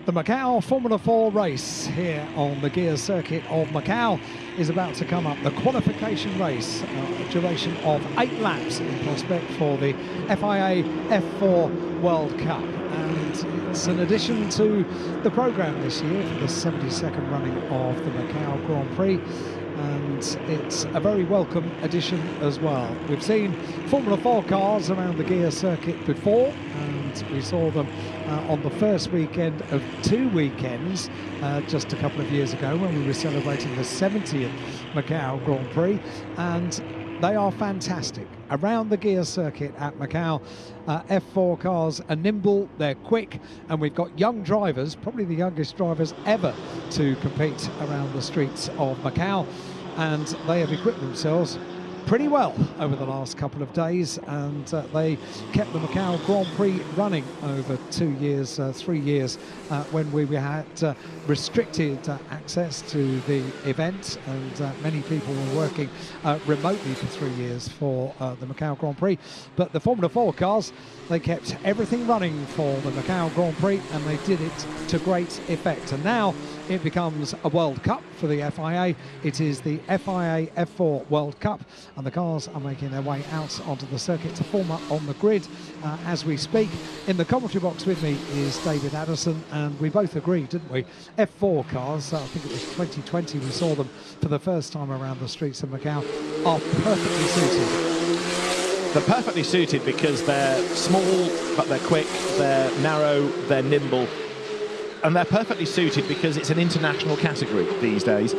The Macau Formula 4 race here on the gear circuit of Macau is about to come up. The qualification race, a duration of 8 laps in prospect for the FIA F4 World Cup. And it's an addition to the programme this year for the 72nd running of the Macau Grand Prix. And it's a very welcome addition as well. We've seen Formula 4 cars around the gear circuit before, and we saw them on the first weekend of 2 weekends just a couple of years ago when we were celebrating the 70th Macau Grand Prix, and they are fantastic. Around the gear circuit at Macau, F4 cars are nimble, they're quick, and we've got young drivers, probably the youngest drivers ever to compete around the streets of Macau, and they have equipped themselves pretty well over the last couple of days, and they kept the Macau Grand Prix running over 2 years, 3 years, when we had restricted access to the event, and many people were working remotely for 3 years for the Macau Grand Prix. But the Formula 4 cars, they kept everything running for the Macau Grand Prix, and they did it to great effect. And now it becomes a World Cup for the FIA. It is the FIA F4 World Cup, and the cars are making their way out onto the circuit to form up on the grid as we speak. In the commentary box with me is David Addison, and we both agreed, didn't we? F4 cars, I think it was 2020 we saw them for the first time around the streets of Macau, are perfectly suited. They're perfectly suited because they're small, but they're quick, they're narrow, they're nimble. And they're perfectly suited because it's an international category these days.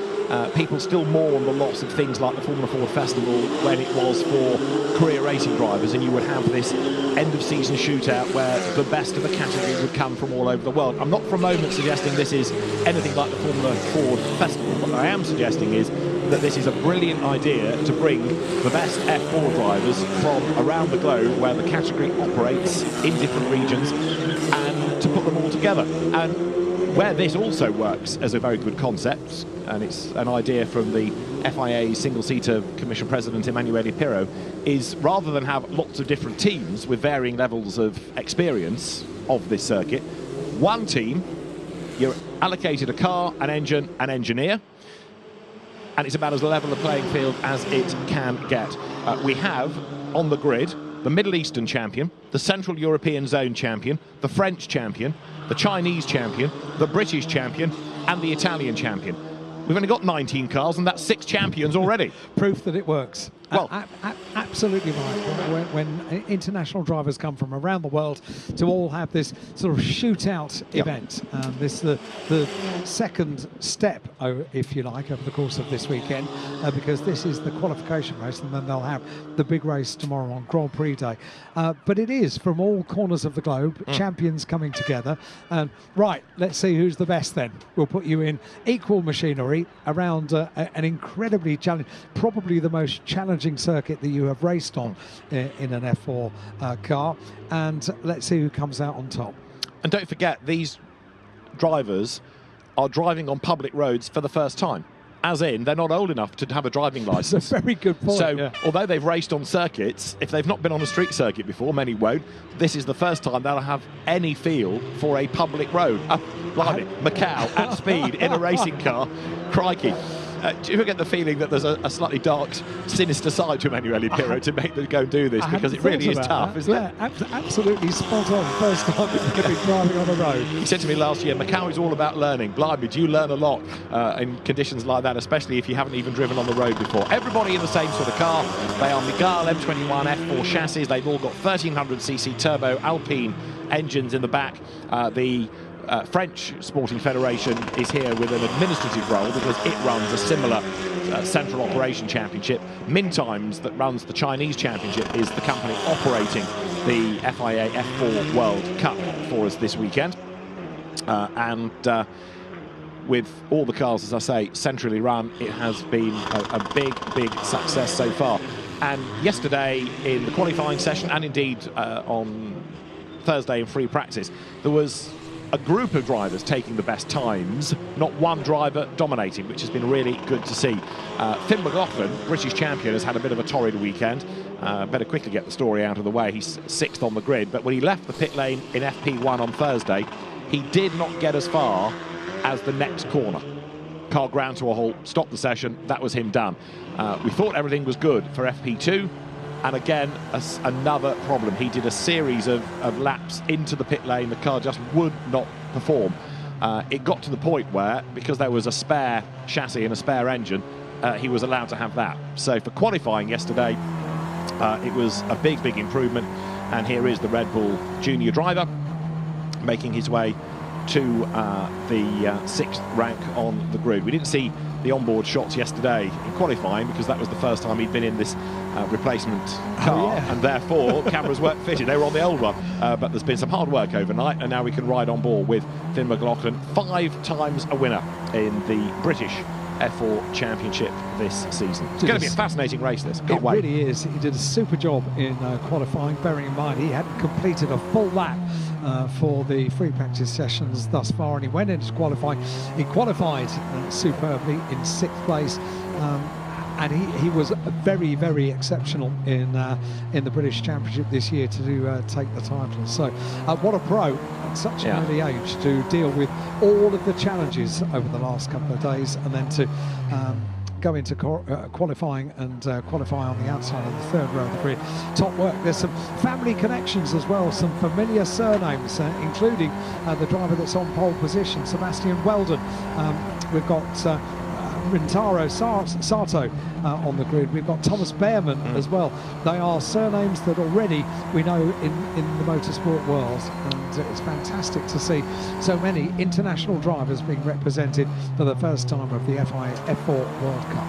People still mourn the loss of things like the Formula 4 Festival when it was for career racing drivers, and you would have this end-of-season shootout where the best of the category would come from all over the world. I'm not for a moment suggesting this is anything like the Formula 4 Festival. What I am suggesting is that this is a brilliant idea to bring the best F4 drivers from around the globe where the category operates in different regions, and to put them all together. And where this also works as a very good concept, and it's an idea from the FIA single-seater commission president Emanuele Pirro, is rather than have lots of different teams with varying levels of experience of this circuit, one team, you're allocated a car, an engine, an engineer, and it's about as level a playing field as it can get. We have on the grid the Middle Eastern champion, the Central European Zone champion, the French champion, the Chinese champion, the British champion, and the Italian champion. We've only got 19 cars, and that's 6 champions already. Proof that it works. Well, absolutely right. When international drivers come from around the world to all have this sort of shootout event, this the second step, if you like, over the course of this weekend, because this is the qualification race, and then they'll have the big race tomorrow on Grand Prix Day. But it is from all corners of the globe, champions coming together. And right, let's see who's the best then. We'll put you in equal machinery around an incredibly challenging, probably the most challenging circuit that you have raced on in an F4 car, and let's see who comes out on top. And don't forget, these drivers are driving on public roads for the first time, as in they're not old enough to have a driving licence. That's a very good point. So although they've raced on circuits, if they've not been on a street circuit before, many won't, this is the first time they'll have any feel for a public road. Blimey, Macau at speed in a racing car, crikey. Do you get the feeling that there's a slightly dark, sinister side to Emanuele Pirro to make them go and do this, because it really is tough, isn't it? Absolutely spot on. First time he's going to be driving on the road. He said to me last year, Macau is all about learning. Blimey, do you learn a lot in conditions like that, especially if you haven't even driven on the road before? Everybody in the same sort of car. They are Miguel M21 F4 chassis. They've all got 1300cc turbo Alpine engines in the back. The French Sporting Federation is here with an administrative role because it runs a similar central operation championship. Mintimes, that runs the Chinese championship, is the company operating the FIA F4 World Cup for us this weekend. And with all the cars, as I say, centrally run, it has been a big success so far. And yesterday in the qualifying session, and indeed on Thursday in free practice, there was a group of drivers taking the best times, not one driver dominating, which has been really good to see. Finn McLaughlin, British champion, has had a bit of a torrid weekend. Better quickly get the story out of the way. He's 6th on the grid, but when he left the pit lane in FP1 on Thursday, he did not get as far as the next corner. Car ground to a halt, stopped the session, that was him done. We thought everything was good for FP2, and again, another problem. He did a series of laps into the pit lane, the car just would not perform. It got to the point where, because there was a spare chassis and a spare engine, he was allowed to have that. So for qualifying yesterday, it was a big improvement, and here is the Red Bull junior driver making his way to the 6th rank on the grid. We didn't see the onboard shots yesterday in qualifying because that was the first time he'd been in this replacement car, and therefore cameras weren't fitted. They were on the old one, but there's been some hard work overnight, and now we can ride on board with Finn McLaughlin, 5 times a winner in the British F4 Championship this season. It's going to be a fascinating race, this. Can't wait. It really is. He did a super job in qualifying, bearing in mind he hadn't completed a full lap for the free practice sessions thus far, and he went into qualifying. He qualified superbly in 6th place, and he was very exceptional in the British Championship this year to take the title. So what a pro at such an early age to deal with all of the challenges over the last couple of days, and then to go into qualifying and qualify on the outside of the 3rd row of the grid. Top work. There's some family connections as well, some familiar surnames, including the driver that's on pole position, Sebastian Weldon. We've got Rintaro Sato on the grid. We've got Thomas Behrman as well. They are surnames that already we know in the motorsport world, and it's fantastic to see so many international drivers being represented for the first time of the FIA F4 World Cup.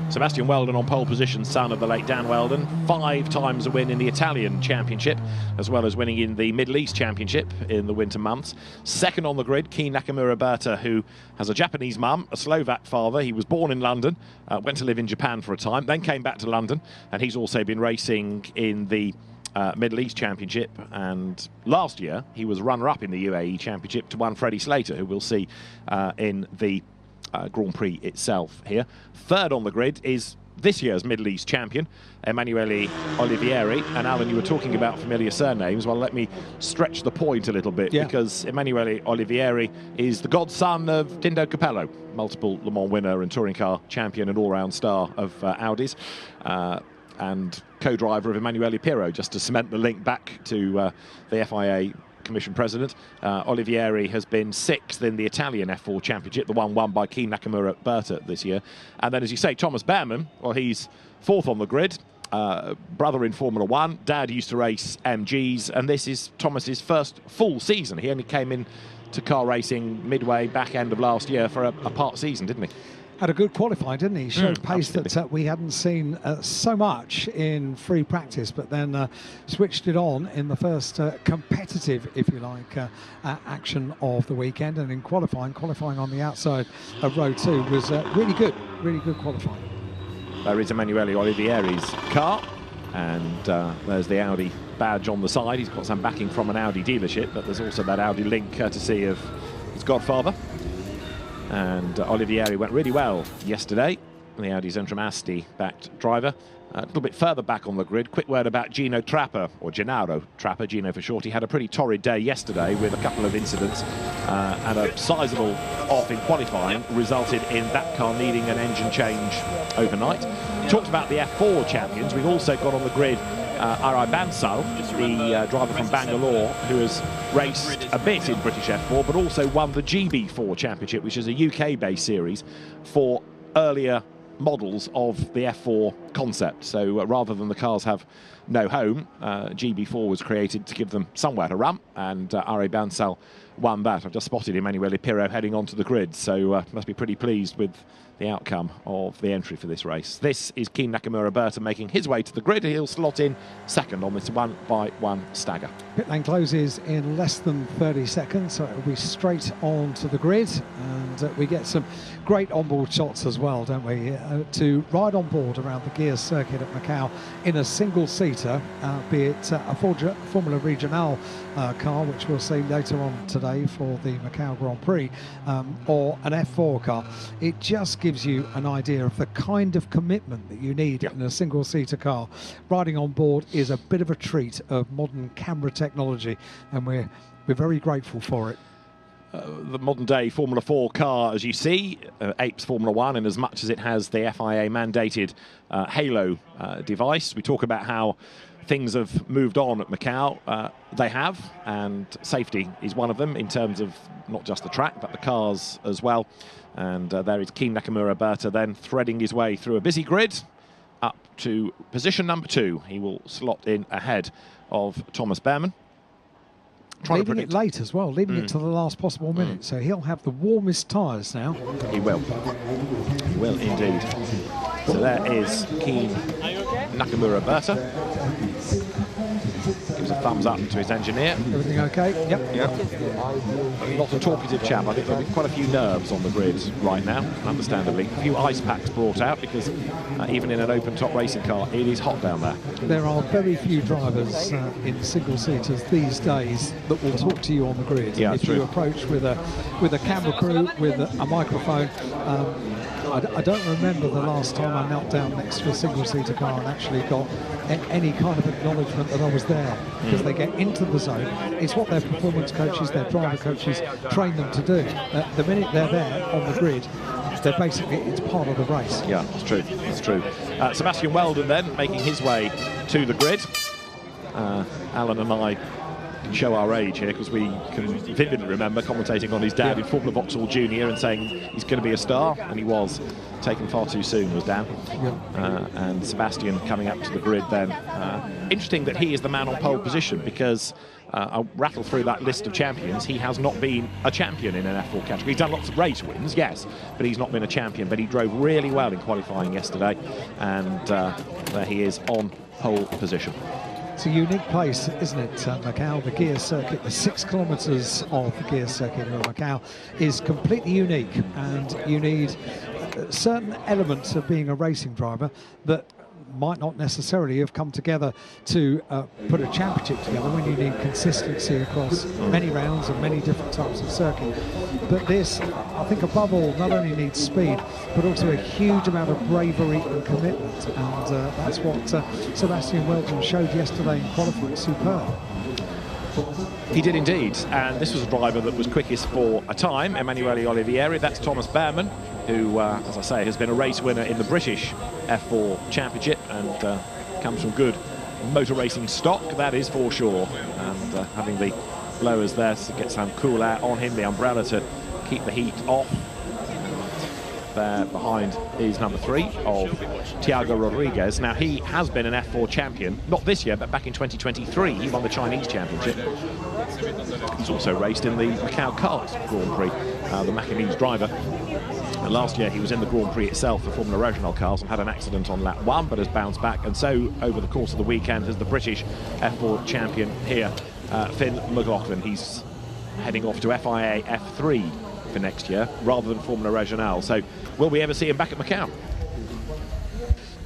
Sebastian Weldon on pole position, son of the late Dan Weldon, 5 times a win in the Italian Championship, as well as winning in the Middle East Championship in the winter months. 2nd on the grid, Kei Nakamura Berta, who has a Japanese mum, a Slovak father. He was born in London, went to live in Japan for a time, then came back to London, and he's also been racing in the Middle East Championship, and last year he was runner-up in the UAE Championship to one Freddie Slater, who we'll see in the Grand Prix itself here. 3rd on the grid is this year's Middle East champion, Emanuele Olivieri. And Alan, you were talking about familiar surnames. Well, let me stretch the point a little bit, because Emanuele Olivieri is the godson of Dindo Capello, multiple Le Mans winner and touring car champion and all-round star of Audis, and co-driver of Emanuele Pirro, just to cement the link back to the FIA Commission President. Olivieri has been 6th in the Italian F4 Championship, the one won by Kei Nakamura Berta this year. And then, as you say, Thomas Behrman, well, he's 4th on the grid, brother in Formula 1, dad used to race MGs, and this is Thomas's first full season. He only came in to car racing midway back end of last year for a part season, didn't he? Had a good qualifying, didn't he? Showed pace that we hadn't seen so much in free practice, but then switched it on in the first competitive, if you like, action of the weekend. And in qualifying on the outside of row 2 was really good qualifying. There is Emanuele Olivieri's car, and there's the Audi badge on the side. He's got some backing from an Audi dealership, but there's also that Audi link courtesy of his godfather. And Olivieri went really well yesterday, the Audi Zentrum Asti backed driver. A little bit further back on the grid, quick word about Gino Trapper, or Gennaro Trapper, Gino for short. He had a pretty torrid day yesterday with a couple of incidents, and a sizable off in qualifying resulted in that car needing an engine change overnight. We talked about the F4 champions. We've also got on the grid Arai Bansal, the driver from Bangalore, who has raced a bit in British F4, but also won the GB4 Championship, which is a UK-based series for earlier models of the F4 concept. So rather than the cars have no home, GB4 was created to give them somewhere to run, and Arai Bansal won that. I've just spotted Emanuele Pirro heading onto the grid, so must be pretty pleased with the outcome of the entry for this race. This is Kei Nakamura Berta making his way to the grid. He'll slot in 2nd on this 1-by-1 stagger. Pit lane closes in less than 30 seconds, so it'll be straight on to the grid, and we get some great onboard shots as well, don't we, to ride on board around the gear circuit at Macau in a single-seater, be it a Formula Regional car, which we'll see later on today for the Macau Grand Prix, or an F4 car. It just gives you an idea of the kind of commitment that you need in a single-seater car. Riding on board is a bit of a treat of modern camera technology, and we're very grateful for it. the modern-day Formula 4 car, as you see, apes Formula 1 in as much as it has the FIA mandated Halo device. We talk about how things have moved on at Macau. They have, and safety is one of them in terms of not just the track, but the cars as well. And there is Keen Nakamura Berta then threading his way through a busy grid up to position number 2. He will slot in ahead of Thomas Behrmann. Leaving it late as well, leaving it to the last possible minute. So he'll have the warmest tyres now. He will. He will indeed. So there is Keen Nakamura Berta. Gives a thumbs up to his engineer. Everything okay? Yep. Yep. Not a talkative chap. I think there'll be quite a few nerves on the grid right now, understandably. A few ice packs brought out because even in an open-top racing car, it is hot down there. There are very few drivers in single-seaters these days that will talk to you on the grid. Yeah, if you approach with a camera crew, with a microphone, I don't remember the last time I knelt down next to a single-seater car and actually got any kind of acknowledgement that I was there, because they get into the zone. It's what their performance coaches, their driver coaches train them to do. The minute they're there on the grid, they're basically, it's part of the race. Yeah, it's true. It's true. Sebastian Weldon then making his way to the grid. Alan and I can show our age here because we can vividly remember commentating on his dad in Formula Vauxhall Junior and saying he's going to be a star, and he was. Taken far too soon was Dan. And Sebastian coming up to the grid then. Interesting that he is the man on pole position, because I'll rattle through that list of champions. He has not been a champion in an F4 category. He's done lots of race wins, yes, but he's not been a champion. But he drove really well in qualifying yesterday, and there he is on pole position. It's a unique place, isn't it, Macau? The gear circuit, the 6 kilometres of the gear circuit of Macau is completely unique, and you need certain elements of being a racing driver that might not necessarily have come together to put a championship together, when you need consistency across many rounds and many different types of circuit. But this, I think, above all, not only needs speed, but also a huge amount of bravery and commitment, and that's what Sebastian Weldon showed yesterday in qualifying. Superb. He did indeed, and this was a driver that was quickest for a time, Emanuele Olivieri. That's Thomas Behrmann, who, as I say, has been a race winner in the British F4 Championship and comes from good motor racing stock, that is for sure. And having the blowers there to get some cool air on him, the umbrella to keep the heat off. There behind is number 3 of Thiago Rodriguez. Now, he has been an F4 champion, not this year, but back in 2023. He won the Chinese championship. He's also raced in the Macau Kart Grand Prix, the Macanese driver. And last year he was in the Grand Prix itself for Formula Regional cars and had an accident on lap 1, but has bounced back. And so, over the course of the weekend, as the British F4 champion here, Finn McLaughlin. He's heading off to FIA F3 for next year, rather than Formula Regional. So, will we ever see him back at Macau?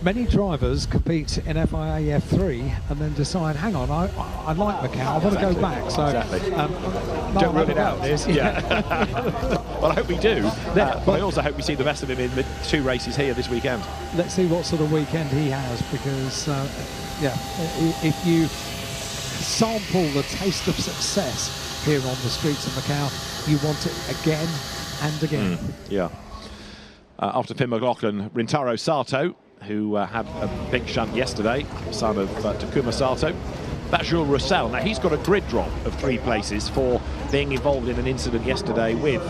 Many drivers compete in FIA F3 and then decide, hang on, I like Macau, I want to go back. So, don't rule it out. Yeah. Well, I hope we do. But I also hope we see the best of him in the 2 races here this weekend. Let's see what sort of weekend he has, because, if you sample the taste of success here on the streets of Macau, you want it again and again. After Finn McLaughlin, Rintaro Sato, who had a big shunt yesterday, son of Takuma Sato. That's Jules Roussel. Now, he's got a grid drop of 3 places for being involved in an incident yesterday with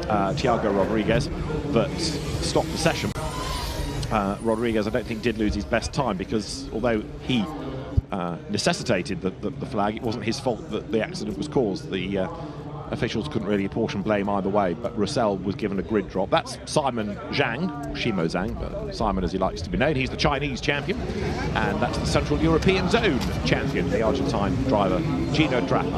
Thiago Rodriguez that stopped the session. Rodriguez, I don't think, did lose his best time, because although he necessitated the flag, it wasn't his fault that the accident was caused. The officials couldn't really apportion blame either way, but Roussel was given a grid drop. That's Simon Zhang, Shimo Zhang, but Simon as he likes to be known. He's the Chinese champion, and that's the Central European Zone champion, the Argentine driver, Gino Trapper.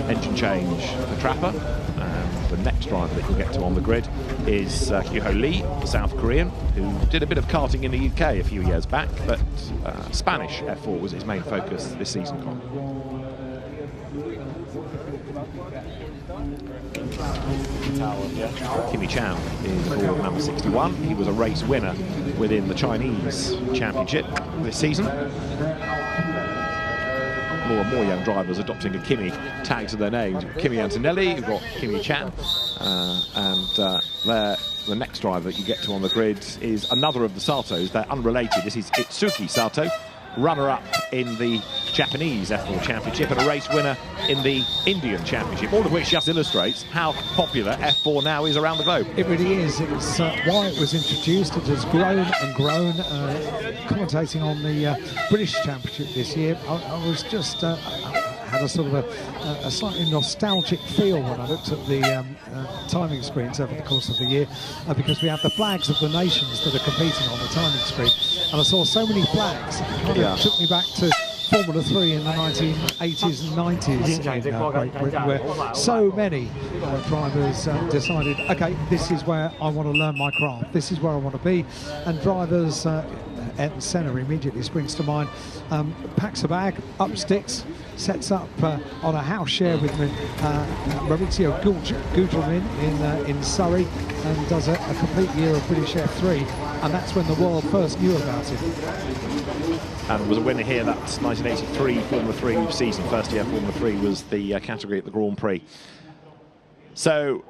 Engine change for Trapper, and the next driver that you'll get to on the grid is Kyu-Ho Lee, the South Korean, who did a bit of karting in the UK a few years back, but Spanish F4 was his main focus this season. Kimi Chow is for number 61. He was a race winner within the Chinese championship this season. more and more young drivers adopting a Kimi tag to their name. Kimi Antonelli, you've got Kimi Chan, and the next driver you get to on the grid is another of the Satos. They're unrelated. This is Itsuki Sato, runner-up in the Japanese F4 Championship and a race winner in the Indian Championship, all of which just illustrates how popular F4 now is around the globe. It really is. It's why it was introduced. It has grown and grown. Commentating on the British Championship this year, I was just had a sort of a slightly nostalgic feel when I looked at the timing screens over the course of the year, because we have the flags of the nations that are competing on the timing screen, and I saw so many flags. It kind of took me back to Formula 3 in the 1980s and 90s in Great Britain, where so many drivers decided, okay, this is where I want to learn my craft, this is where I want to be, and drivers, Ayrton Senna immediately springs to mind, packs a bag, up sticks, sets up on a house share with Maurizio Gugelmin in Surrey, and does a complete year of British F3, and that's when the world first knew about it. And was a winner here. That's 1983 Formula 3 season. First year Formula 3 was the category at the Grand Prix. So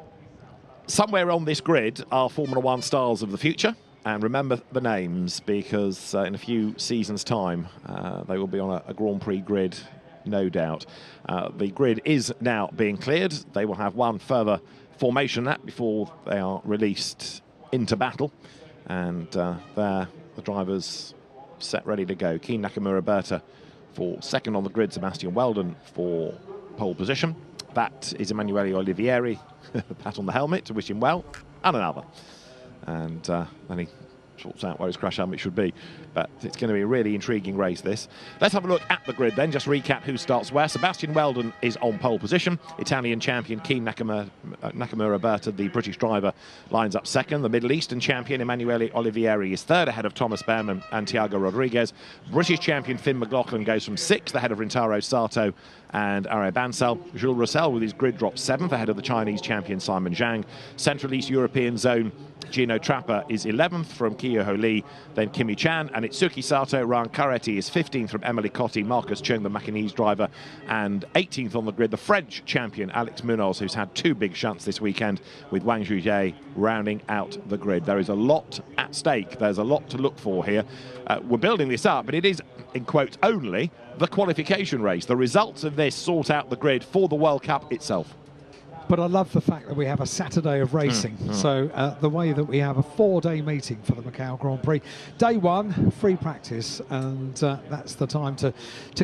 somewhere on this grid are Formula 1 stars of the future. And remember the names, because in a few seasons' time, they will be on a Grand Prix grid, no doubt. The grid is now being cleared. They will have one further formation lap before they are released into battle. And there, the drivers set ready to go. Keen Nakamura Berta for second on the grid, Sebastian Weldon for pole position. That is Emanuele Olivieri, pat on the helmet to wish him well, and another. And then he sorts out where his crash helmet should be. But it's going to be a really intriguing race, this. Let's have a look at the grid then, just recap who starts where. Sebastian Weldon is on pole position. Italian champion Keen Nakamura Berta, the British driver, lines up second. The Middle Eastern champion Emanuele Olivieri is third, ahead of Thomas Behrman and Thiago Rodriguez. British champion Finn McLaughlin goes from sixth, ahead of Rintaro Sato and Are Bansal. Jules Roussel with his grid drop seventh, ahead of the Chinese champion Simon Zhang. Central East European zone Gino Trapper is 11th from Kyoho Lee, then Kimi Chan and Itsuki Sato. Ryan Caretti is 15th from Emily Cotti, Marcus Chung, the Macanese driver, and 18th on the grid, the French champion Alex Munoz, who's had two big shunts this weekend, with Wang Zhuzhe rounding out the grid. There is a lot at stake. There's a lot to look for here. We're building this up, but it is, in quotes, only the qualification race. The results of this sort out the grid for the World Cup itself. But I love the fact that we have a Saturday of racing. So the way that we have a 4-day meeting for the Macau Grand Prix. Day one, free practice, and that's the time to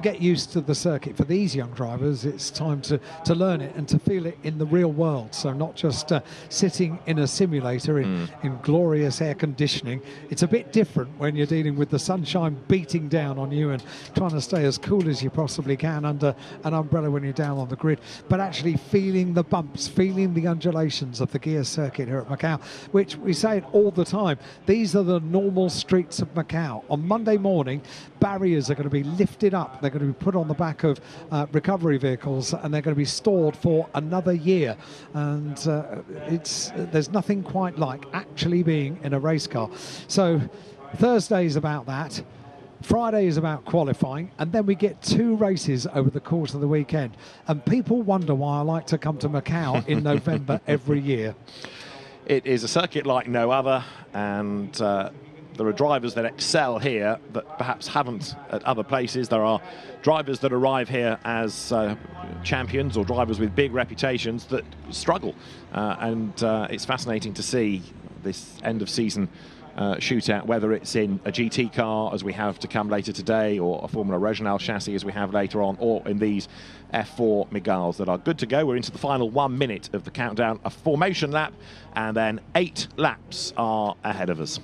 get used to the circuit. For these young drivers, it's time to learn it and to feel it in the real world. So not just sitting in a simulator in glorious air conditioning. It's a bit different when you're dealing with the sunshine beating down on you and trying to stay as cool as you possibly can under an umbrella when you're down on the grid, but actually feeling the bumps, feeling the undulations of the gear circuit here at Macau, which we say it all the time. These are the normal streets of Macau. On Monday morning, barriers are going to be lifted up. They're going to be put on the back of recovery vehicles, and they're going to be stored for another year. And there's nothing quite like actually being in a race car. So Thursday is about that. Friday is about qualifying, and then we get two races over the course of the weekend. And people wonder why I like to come to Macau in November every year. It is a circuit like no other, and there are drivers that excel here that perhaps haven't at other places. There are drivers that arrive here as champions or drivers with big reputations that struggle. And it's fascinating to see this end of season shootout, whether it's in a GT car as we have to come later today, or a Formula Regional chassis as we have later on, or in these F4 Mégales that are good to go. We're into the final 1 minute of the countdown, a formation lap, and then 8 laps are ahead of us.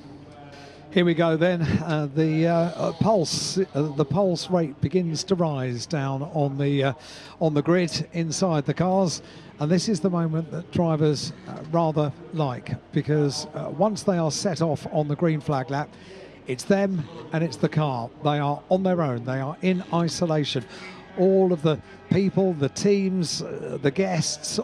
Here we go then. The pulse rate begins to rise down on the grid inside the cars, and this is the moment that drivers rather like, because once they are set off on the green flag lap, it's them and it's the car. They are on their own. They are in isolation. All of the people, the teams, the guests,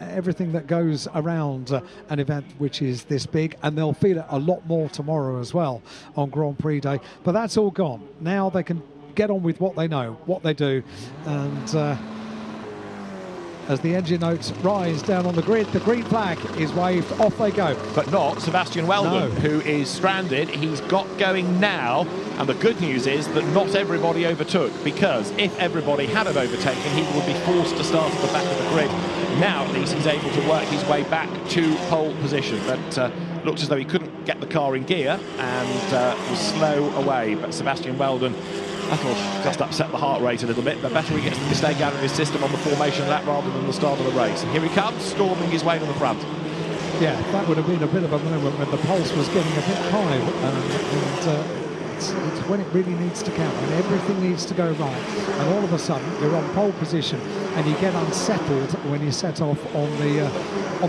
everything that goes around an event which is this big, and they'll feel it a lot more tomorrow as well on Grand Prix Day. But that's all gone. Now they can get on with what they know, what they do. And as the engine notes rise down on the grid, the green flag is waved, off they go. But not Sebastian Weldon, who is stranded. He's got going now, and the good news is that not everybody overtook, because if everybody had have overtaken, he would be forced to start at the back of the grid. Now, at least, he's able to work his way back to pole position, but looked as though he couldn't get the car in gear and was slow away. But Sebastian Weldon, that'll just upset the heart rate a little bit, but better he gets the mistake out of his system on the formation lap rather than the start of the race. And here he comes, storming his way to the front. Yeah, that would have been a bit of a moment when the pulse was getting a bit high, and it's when it really needs to count, when everything needs to go right, and all of a sudden you're on pole position and you get unsettled when you set off on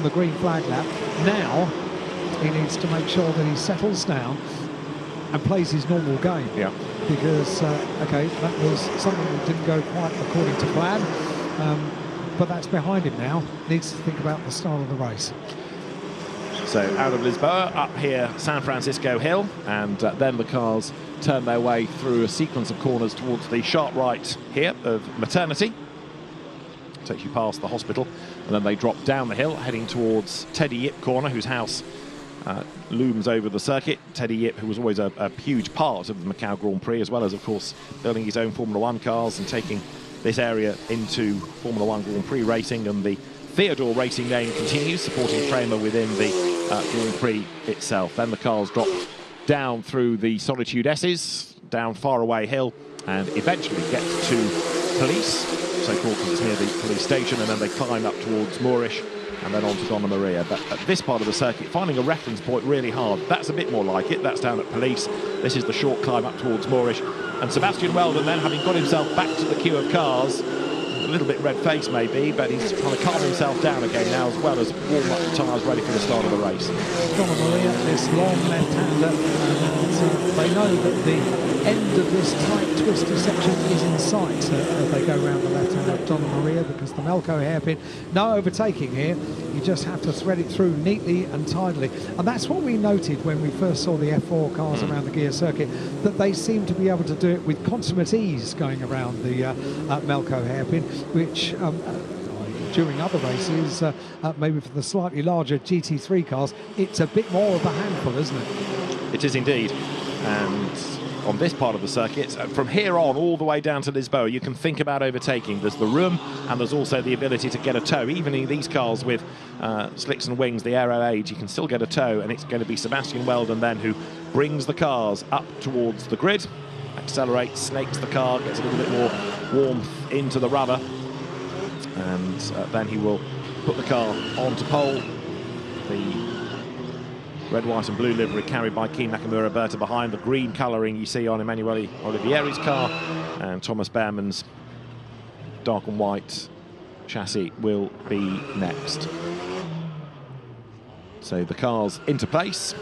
the green flag lap. Now he needs to make sure that he settles down and plays his normal game. Yeah. Because, okay, that was something that didn't go quite according to plan, but that's behind him now. Needs to think about the start of the race. So out of Lisboa, up here San Francisco Hill, and then the cars turn their way through a sequence of corners towards the sharp right here of Maternity. Takes you past the hospital, and then they drop down the hill, heading towards Teddy Yip corner, whose house looms over the circuit. Teddy Yip, who was always a huge part of the Macau Grand Prix, as well as, of course, building his own Formula One cars and taking this area into Formula One Grand Prix racing. And the Theodore Racing name continues, supporting Kramer within the Grand Prix itself. Then the cars drop down through the Solitude S's, down far away hill, and eventually get to Police, so-called because it's near the police station, and then they climb up towards Moorish and then on to Donna Maria. But at this part of the circuit, finding a reference point really hard. That's a bit more like it. That's down at Police. This is the short climb up towards Moorish. And Sebastian Weldon then, having got himself back to the queue of cars, a little bit red-faced maybe, but he's trying to calm himself down again now, as well as warm up the tyres ready for the start of the race. Donna Maria, this long left-hander, and they know that the end of this tight, twisty section is in sight as they go around the left-hand of Donna Maria, because the Melco hairpin, no overtaking here. You just have to thread it through neatly and tidily. And that's what we noted when we first saw the F4 cars around the gear circuit, that they seem to be able to do it with consummate ease going around the Melco hairpin, which during other races, maybe for the slightly larger GT3 cars, it's a bit more of a handful, isn't it? It is indeed. And on this part of the circuit, from here on all the way down to Lisboa, you can think about overtaking. There's the room, and there's also the ability to get a tow. Even in these cars with slicks and wings, the Aero Age, you can still get a tow, and it's going to be Sebastian Weldon then who brings the cars up towards the grid, accelerates, snakes the car, gets a little bit more warmth into the rubber, and then he will put the car onto pole. The red, white and blue livery carried by Keen Nakamura Berta behind. The green colouring you see on Emanuele Olivieri's car, and Thomas Behrmann's dark and white chassis will be next. So the cars into place.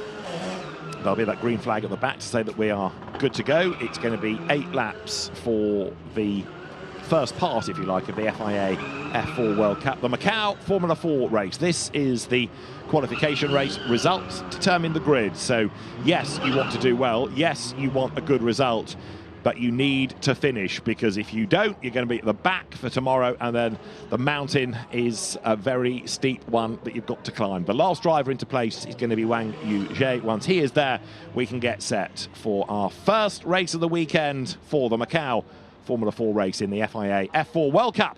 There'll be that green flag at the back to say that we are good to go. It's going to be 8 laps for the first part, if you like, of the FIA F4 World Cup, the Macau Formula 4 race. This is the qualification race. Results determine the grid. So yes, you want to do well. Yes, you want a good result, but you need to finish, because if you don't, you're going to be at the back for tomorrow, and then the mountain is a very steep one that you've got to climb. The last driver into place is going to be Wang Yuzhe. Once he is there, we can get set for our first race of the weekend for the Macau Formula 4 race in the FIA F4 World Cup.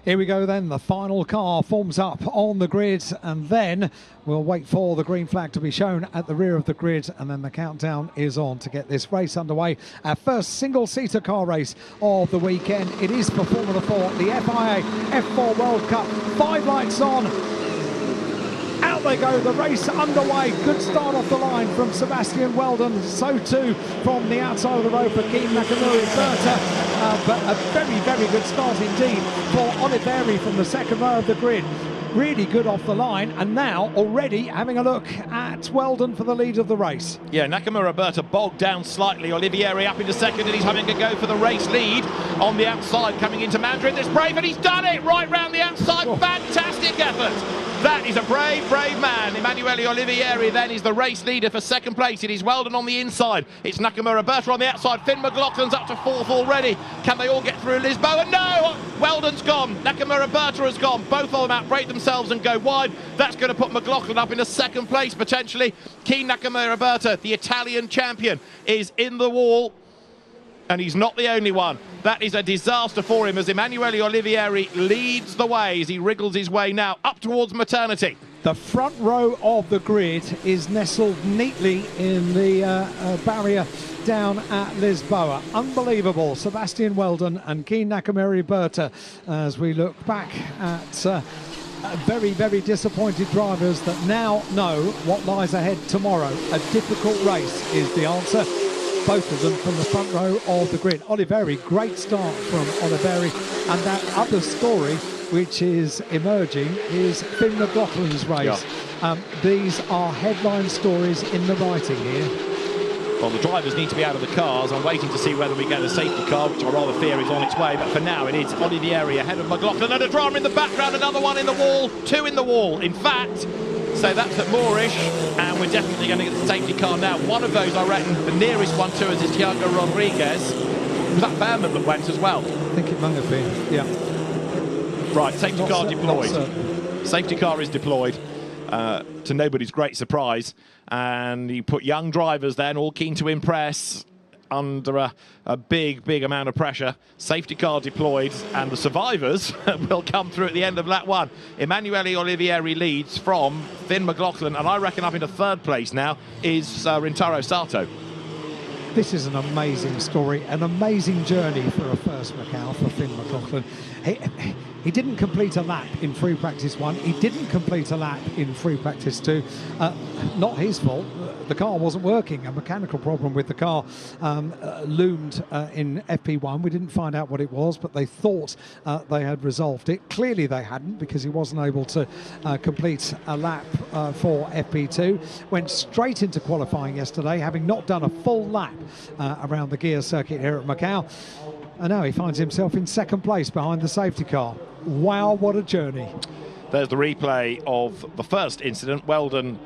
Here we go then, the final car forms up on the grid, and then we'll wait for the green flag to be shown at the rear of the grid, and then the countdown is on to get this race underway. Our first single-seater car race of the weekend. It is for Formula 4, the FIA F4 World Cup. 5 lights on. Out they go, the race underway. Good start off the line from Sebastian Weldon. So too from the outside of the road for Keen Nakamura Berta. But a very, very good start indeed for Oliveri from the second row of the grid. Really good off the line, and now already having a look at Weldon for the lead of the race. Yeah, Nakamura Berta bogged down slightly. Olivieri up into second, and he's having a go for the race lead on the outside, coming into Madrid. It's brave, and he's done it right round the outside. Fantastic effort That is a brave, brave man. Emanuele Olivieri then is the race leader for second place. It is Weldon on the inside. It's Nakamura Berta on the outside. Finn McLaughlin's up to fourth already. Can they all get through Lisboa? No! Weldon's gone. Nakamura Berta has gone. Both of them outbreak themselves and go wide. That's going to put McLaughlin up into second place, potentially. Keen Nakamura Berta, the Italian champion, is in the wall. And he's not the only one. That is a disaster for him as Emanuele Olivieri leads the way as he wriggles his way now up towards maternity. The front row of the grid is nestled neatly in the barrier down at Lisboa. Unbelievable. Sebastian Weldon and Keen Nakamura Berta as we look back at very, very disappointed drivers that now know what lies ahead tomorrow. A difficult race is the answer. Both of them from the front row of the grid. Oliveri, great start from Oliveri. And that other story which is emerging is Finn McLaughlin's race. Yeah. These are headline stories in the writing here. Well, the drivers need to be out of the cars. I'm waiting to see whether we get a safety car, which I rather fear is on its way. But for now, it is Olivieri ahead of McLaughlin. And a drama in the background, another one in the wall, two in the wall. In fact, so that's at Moorish, and we're definitely going to get the safety car now. One of those, I reckon, the nearest one to us is Thiago Rodriguez. Was that Behrman that went as well? I think it might have been, yeah. Right, safety car deployed. Safety car is deployed, to nobody's great surprise. And you put young drivers then, all keen to impress, under a big amount of pressure. Safety car deployed, and the survivors will come through at the end of lap one. Emanuele Olivieri leads from Finn McLaughlin, and I reckon up into third place now is Rintaro Sato. This is an amazing story, an amazing journey for a first Macau for Finn McLaughlin. He didn't complete a lap in free practice 1. He didn't complete a lap in free practice 2. Not his fault. The car wasn't working. A mechanical problem with the car loomed in FP1. We didn't find out what it was, but they thought they had resolved it. Clearly they hadn't, because he wasn't able to complete a lap for FP2. Went straight into qualifying yesterday, having not done a full lap around the gear circuit here at Macau. And now he finds himself in second place behind the safety car. Wow, what a journey. There's the replay of the first incident. Weldon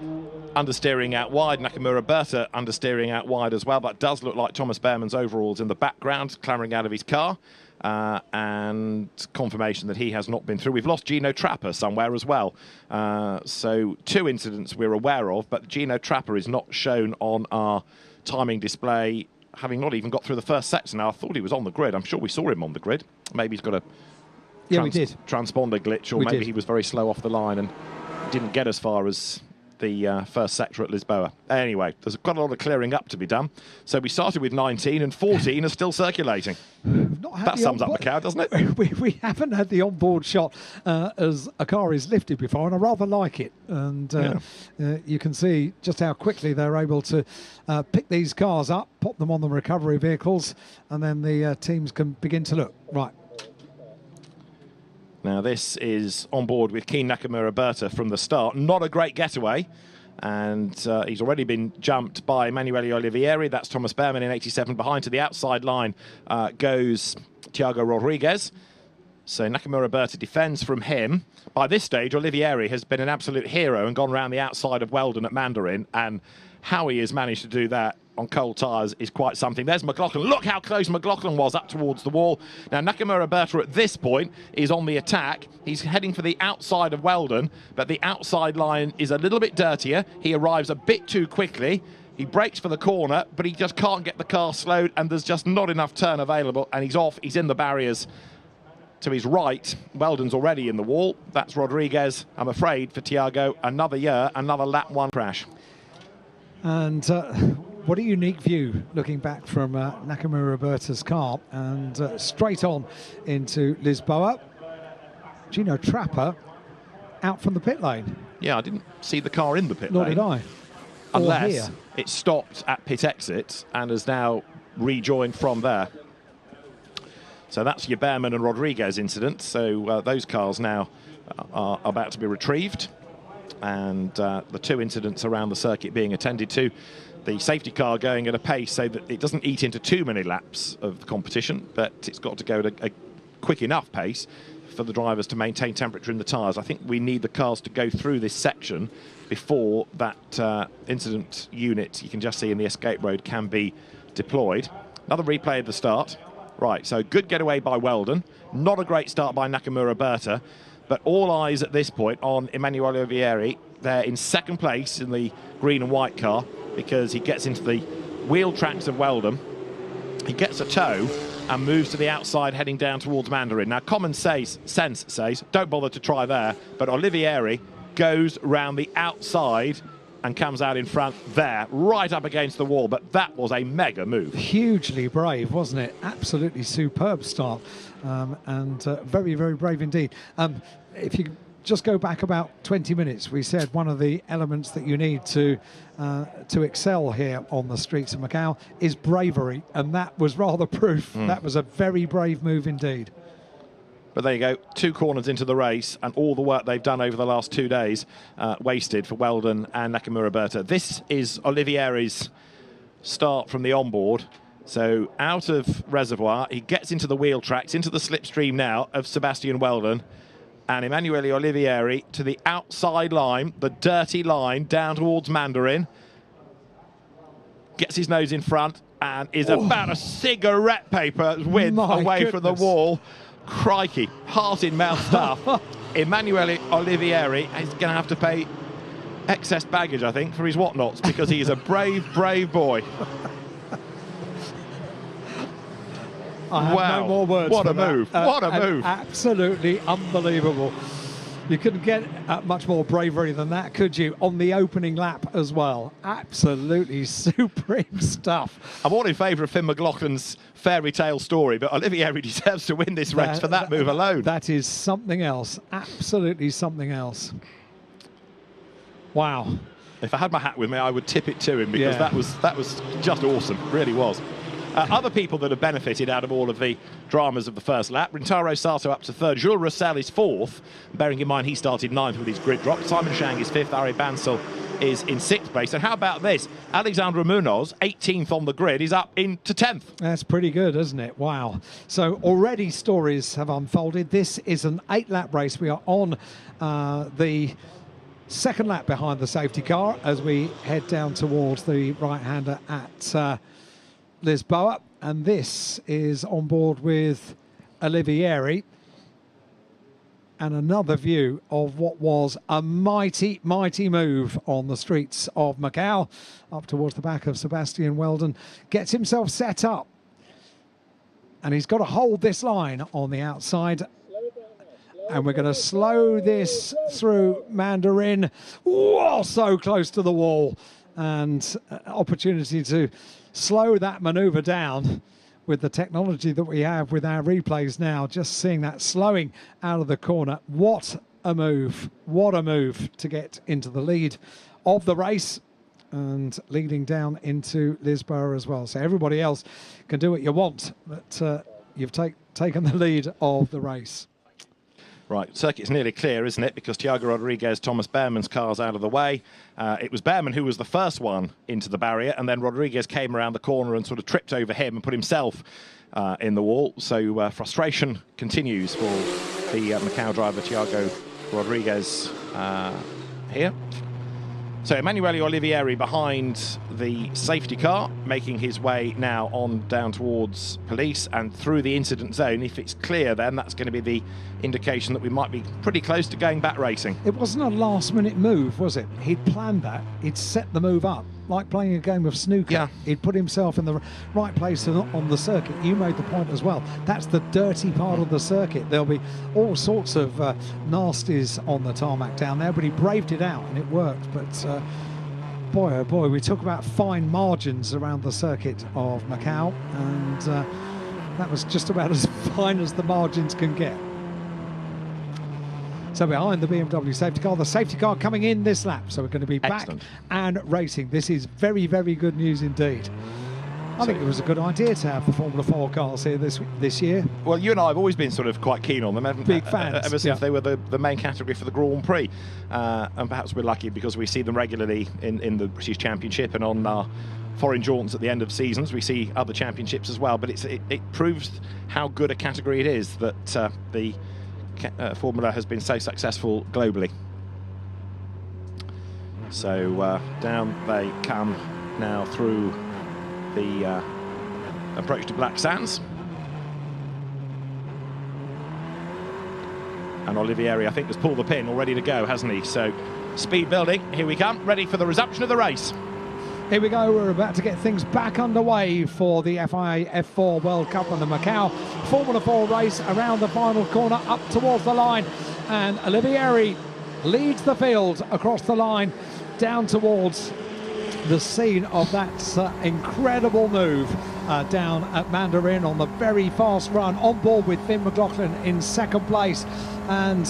understeering out wide, Nakamura Berta understeering out wide as well. That does look like Thomas Behrman's overalls in the background, clambering out of his car. And confirmation that he has not been through. We've lost Gino Trapper somewhere as well. So two incidents we're aware of, but Gino Trapper is not shown on our timing display, having not even got through the first sector. Now, I thought he was on the grid. I'm sure we saw him on the grid. Maybe he's got a transponder glitch, or maybe he was very slow off the line and didn't get as far as the first sector at Lisboa. Anyway, there's quite a lot of clearing up to be done. So we started with 19 and 14 are still circulating. That sums up Macau, doesn't it? We haven't had the onboard shot as a car is lifted before, and I rather like it. And you can see just how quickly they're able to pick these cars up, pop them on the recovery vehicles, and then the teams can begin to look. Right. Now this is on board with Keen Nakamura Berta from the start. Not a great getaway, and he's already been jumped by Emanuele Olivieri. That's Thomas Behrman in 87. Behind to the outside line goes Thiago Rodriguez. So Nakamura Berta defends from him. By this stage, Olivieri has been an absolute hero and gone round the outside of Weldon at Mandarin, and how he has managed to do that on cold tyres is quite something. There's McLaughlin. Look how close McLaughlin was up towards the wall. Now, Nakamura Berta at this point is on the attack. He's heading for the outside of Weldon, but the outside line is a little bit dirtier. He arrives a bit too quickly. He brakes for the corner, but he just can't get the car slowed, and there's just not enough turn available, and he's off. He's in the barriers. To his right, Weldon's already in the wall. That's Rodriguez. I'm afraid for Thiago, another year, another lap one crash. And what a unique view looking back from Nakamura Berta's car, and straight on into Lisboa. Gino Trapper out from the pit lane. Yeah, I didn't see the car in the pit lane. Nor did I. Unless it stopped at pit exit and has now rejoined from there. So that's your Behrman and Rodriguez incident. So those cars now are about to be retrieved. And the two incidents around the circuit being attended to. The safety car going at a pace so that it doesn't eat into too many laps of the competition, but it's got to go at a quick enough pace for the drivers to maintain temperature in the tyres. I think we need the cars to go through this section before that incident unit, you can just see in the escape road, can be deployed. Another replay of the start. Right, so good getaway by Weldon. Not a great start by Nakamura Berta, but all eyes at this point on Emanuele Olivieri. They're in second place in the green and white car because he gets into the wheel tracks of Weldon. He gets a tow and moves to the outside, heading down towards Mandarin. Now, common sense says, don't bother to try there, but Olivieri goes round the outside and comes out in front there, right up against the wall. But that was a mega move. Hugely brave, wasn't it? Absolutely superb start, and very, very brave indeed. If you just go back about 20 minutes, we said one of the elements that you need to excel here on the streets of Macau is bravery, and that was rather proof. That was a very brave move indeed. But there you go, 2 corners into the race, and all the work they've done over the last 2 days wasted for Weldon and Nakamura Berta. This is Olivieri's start from the onboard. So out of reservoir, he gets into the wheel tracks, into the slipstream now of Sebastian Weldon, and Emanuele Olivieri to the outside line, the dirty line, down towards Mandarin. Gets his nose in front and is about a cigarette paper width away from the wall. Crikey, heart in mouth stuff. Emanuele Olivieri is going to have to pay excess baggage, I think, for his whatnots, because he is a brave, brave boy. I have no more words. What a move. What a move. Absolutely unbelievable. You couldn't get much more bravery than that, could you? On the opening lap as well. Absolutely supreme stuff. I'm all in favour of Finn McLaughlin's fairy tale story, but Olivieri deserves to win this race for that move alone. That is something else. Absolutely something else. Wow. If I had my hat with me, I would tip it to him, because that was just awesome. Really was. Other people that have benefited out of all of the dramas of the first lap: Rintaro Sato up to third, Jules Roussel is fourth, bearing in mind he started ninth with his grid drop. Simon Shang is fifth, Ari Bansal is in sixth place. And how about this? Alexandra Munoz, 18th on the grid, is up into 10th. That's pretty good, isn't it? Wow. So already stories have unfolded. This is an 8-lap race. We are on the second lap behind the safety car as we head down towards the right-hander at Lisboa, and this is on board with Olivieri, and another view of what was a mighty, mighty move on the streets of Macau. Up towards the back of Sebastian Weldon, gets himself set up, and he's got to hold this line on the outside, and we're going to slow this through Mandarin. Whoa, so close to the wall, and opportunity to slow that maneuver down with the technology that we have with our replays now. Just seeing that slowing out of the corner. What a move. What a move to get into the lead of the race and leading down into Lisboa as well. So everybody else can do what you want, but you've taken the lead of the race. Right, circuit's nearly clear, isn't it? Because Thiago Rodriguez, Thomas Behrman's car's out of the way. It was Behrman who was the first one into the barrier, and then Rodriguez came around the corner and sort of tripped over him and put himself in the wall. So frustration continues for the Macau driver, Thiago Rodriguez, here. So Emanuele Olivieri behind the safety car, making his way now on down towards police and through the incident zone. If it's clear, then that's going to be the indication that we might be pretty close to going back racing. It wasn't a last-minute move, was it? He'd planned that. He'd set the move up, like playing a game of snooker. Yeah. He'd put himself in the right place on the circuit. You made the point as well. That's the dirty part of the circuit. There'll be all sorts of nasties on the tarmac down there, but he braved it out and it worked. But boy, oh boy, we talk about fine margins around the circuit of Macau, and that was just about as fine as the margins can get. So behind the BMW safety car, the safety car coming in this lap. So we're going to be back and racing. This is very, very good news indeed. I think it was a good idea to have the Formula 4 cars here this year. Well, you and I have always been sort of quite keen on them, haven't we? Big fans. Ever since they were the main category for the Grand Prix. And perhaps we're lucky because we see them regularly in the British Championship and on our foreign jaunts at the end of seasons. We see other championships as well, but it proves how good a category it is that the Formula has been so successful globally. So down they come now through the approach to Black Sands. And Olivieri, I think, has pulled the pin, all ready to go, hasn't he? So speed building, here we come, ready for the resumption of the race. Here we go, we're about to get things back underway for the FIA F4 World Cup and the Macau Formula 4 race around the final corner up towards the line. And Olivieri leads the field across the line down towards the scene of that incredible move down at Mandarin on the very fast run, on board with Finn McLaughlin in second place. And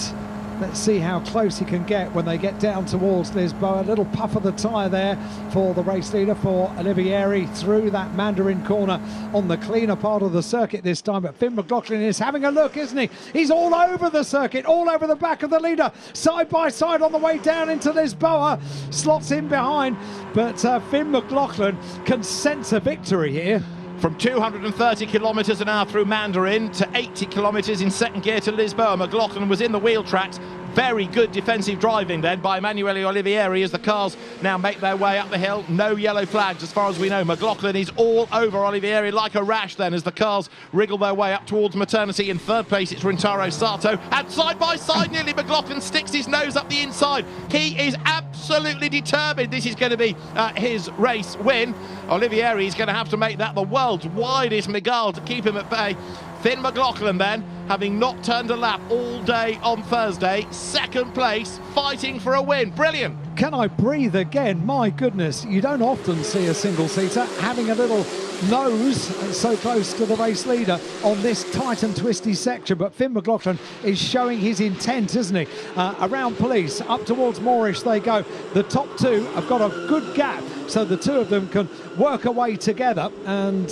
let's see how close he can get when they get down towards Lisboa. A little puff of the tyre there for the race leader, for Olivieri, through that Mandarin corner on the cleaner part of the circuit this time. But Finn McLaughlin is having a look, isn't he? He's all over the circuit, all over the back of the leader, side by side on the way down into Lisboa. Slots in behind, but Finn McLaughlin can sense a victory here. From 230 kilometres an hour through Mandarin to 80 kilometres in second gear to Lisboa, McLaughlin was in the wheel tracks. Very good defensive driving then by Emanuele Olivieri as the cars now make their way up the hill. No yellow flags as far as we know. McLaughlin is all over Olivieri like a rash then as the cars wriggle their way up towards Maternity. In third place it's Rintaro Sato, and side by side nearly McLaughlin sticks his nose up the inside. He is absolutely determined this is going to be his race win. Olivieri is going to have to make that the world's widest Miguel to keep him at bay. Finn McLaughlin then, having not turned a lap all day on Thursday, second place, fighting for a win. Brilliant. Can I breathe again? My goodness, you don't often see a single-seater having a little nose so close to the race leader on this tight and twisty section, but Finn McLaughlin is showing his intent, isn't he? Around Police, up towards Moorish they go. The top two have got a good gap, so the two of them can work away together, and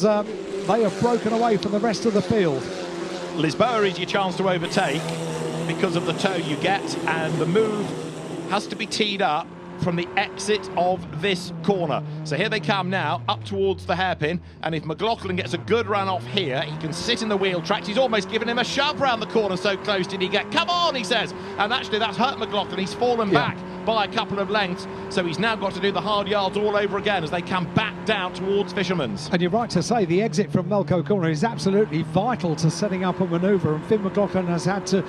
they have broken away from the rest of the field. Lisboa is your chance to overtake because of the toe you get, and the move has to be teed up from the exit of this corner. So here they come now, up towards the hairpin, and if McLaughlin gets a good run off here, he can sit in the wheel tracks. He's almost given him a shove round the corner, so close did he get. Come on, he says. And actually that's hurt McLaughlin. He's fallen back by a couple of lengths, so he's now got to do the hard yards all over again as they come back down towards Fisherman's. And you're right to say the exit from Melco corner is absolutely vital to setting up a manoeuvre, and Finn McLaughlin has had to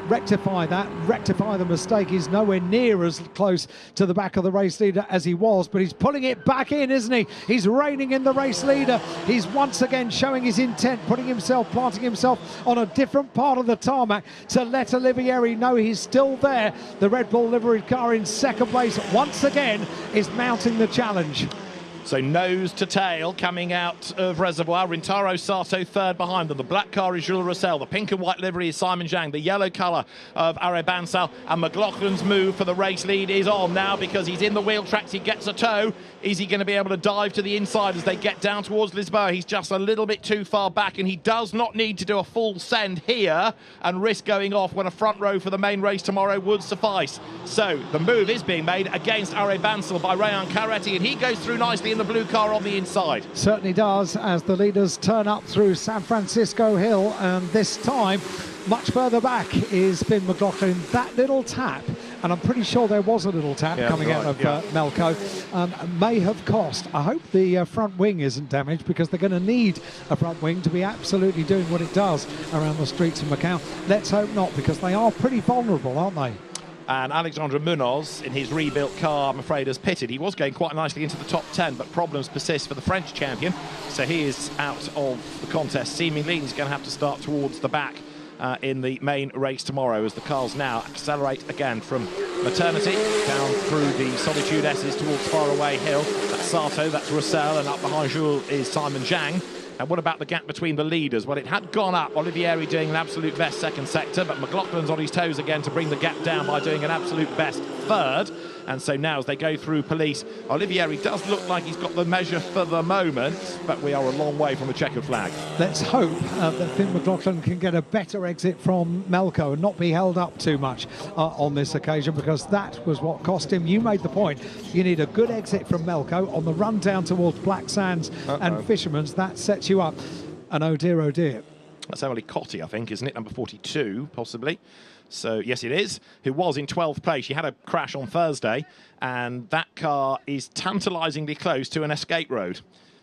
rectify the mistake. He's nowhere near as close to the back of the race leader as he was, but he's pulling it back in, isn't he? He's reining in the race leader. He's once again showing his intent, planting himself on a different part of the tarmac to let Olivieri know he's still there. The Red Bull liveried car in second place once again is mounting the challenge. So nose to tail coming out of Reservoir. Rintaro Sato third behind them. The black car is Jules Roussel. The pink and white livery is Simon Zhang. The yellow colour of Are Bansal. And McLaughlin's move for the race lead is on now because he's in the wheel tracks. He gets a toe. Is he going to be able to dive to the inside as they get down towards Lisboa? He's just a little bit too far back, and he does not need to do a full send here and risk going off when a front row for the main race tomorrow would suffice. So the move is being made against Are Bansal by Rayan Caretti, and he goes through nicely in the blue car on the inside. Certainly does, as the leaders turn up through San Francisco Hill, and this time much further back is Finn McLaughlin. That little tap, and I'm pretty sure there was a little tap coming out of Melco, may have cost. I hope the front wing isn't damaged, because they're going to need a front wing to be absolutely doing what it does around the streets of Macau. Let's hope not, because they are pretty vulnerable, aren't they? And Alexandre Munoz, in his rebuilt car, I'm afraid, has pitted. He was going quite nicely into the top 10, but problems persist for the French champion. So he is out of the contest, seemingly. He's going to have to start towards the back in the main race tomorrow, as the cars now accelerate again from Maternity down through the Solitude S's towards Faraway Hill. That's Sato, that's Roussel, and up behind Jules is Simon Zhang. And what about the gap between the leaders? Well, it had gone up. Olivieri doing an absolute best second sector, but McLaughlin's on his toes again to bring the gap down by doing an absolute best third. And so now as they go through Police, Olivieri does look like he's got the measure for the moment, but we are a long way from a checkered flag. Let's hope that Finn McLaughlin can get a better exit from Melco and not be held up too much on this occasion, because that was what cost him. You made the point. You need a good exit from Melco on the run down towards Black Sands and Fisherman's. That sets you up. And oh dear, That's Emily Cotti, I think, isn't it? Number 42, possibly. So, yes, it is, who was in 12th place. She had a crash on Thursday, and that car is tantalisingly close to an escape road.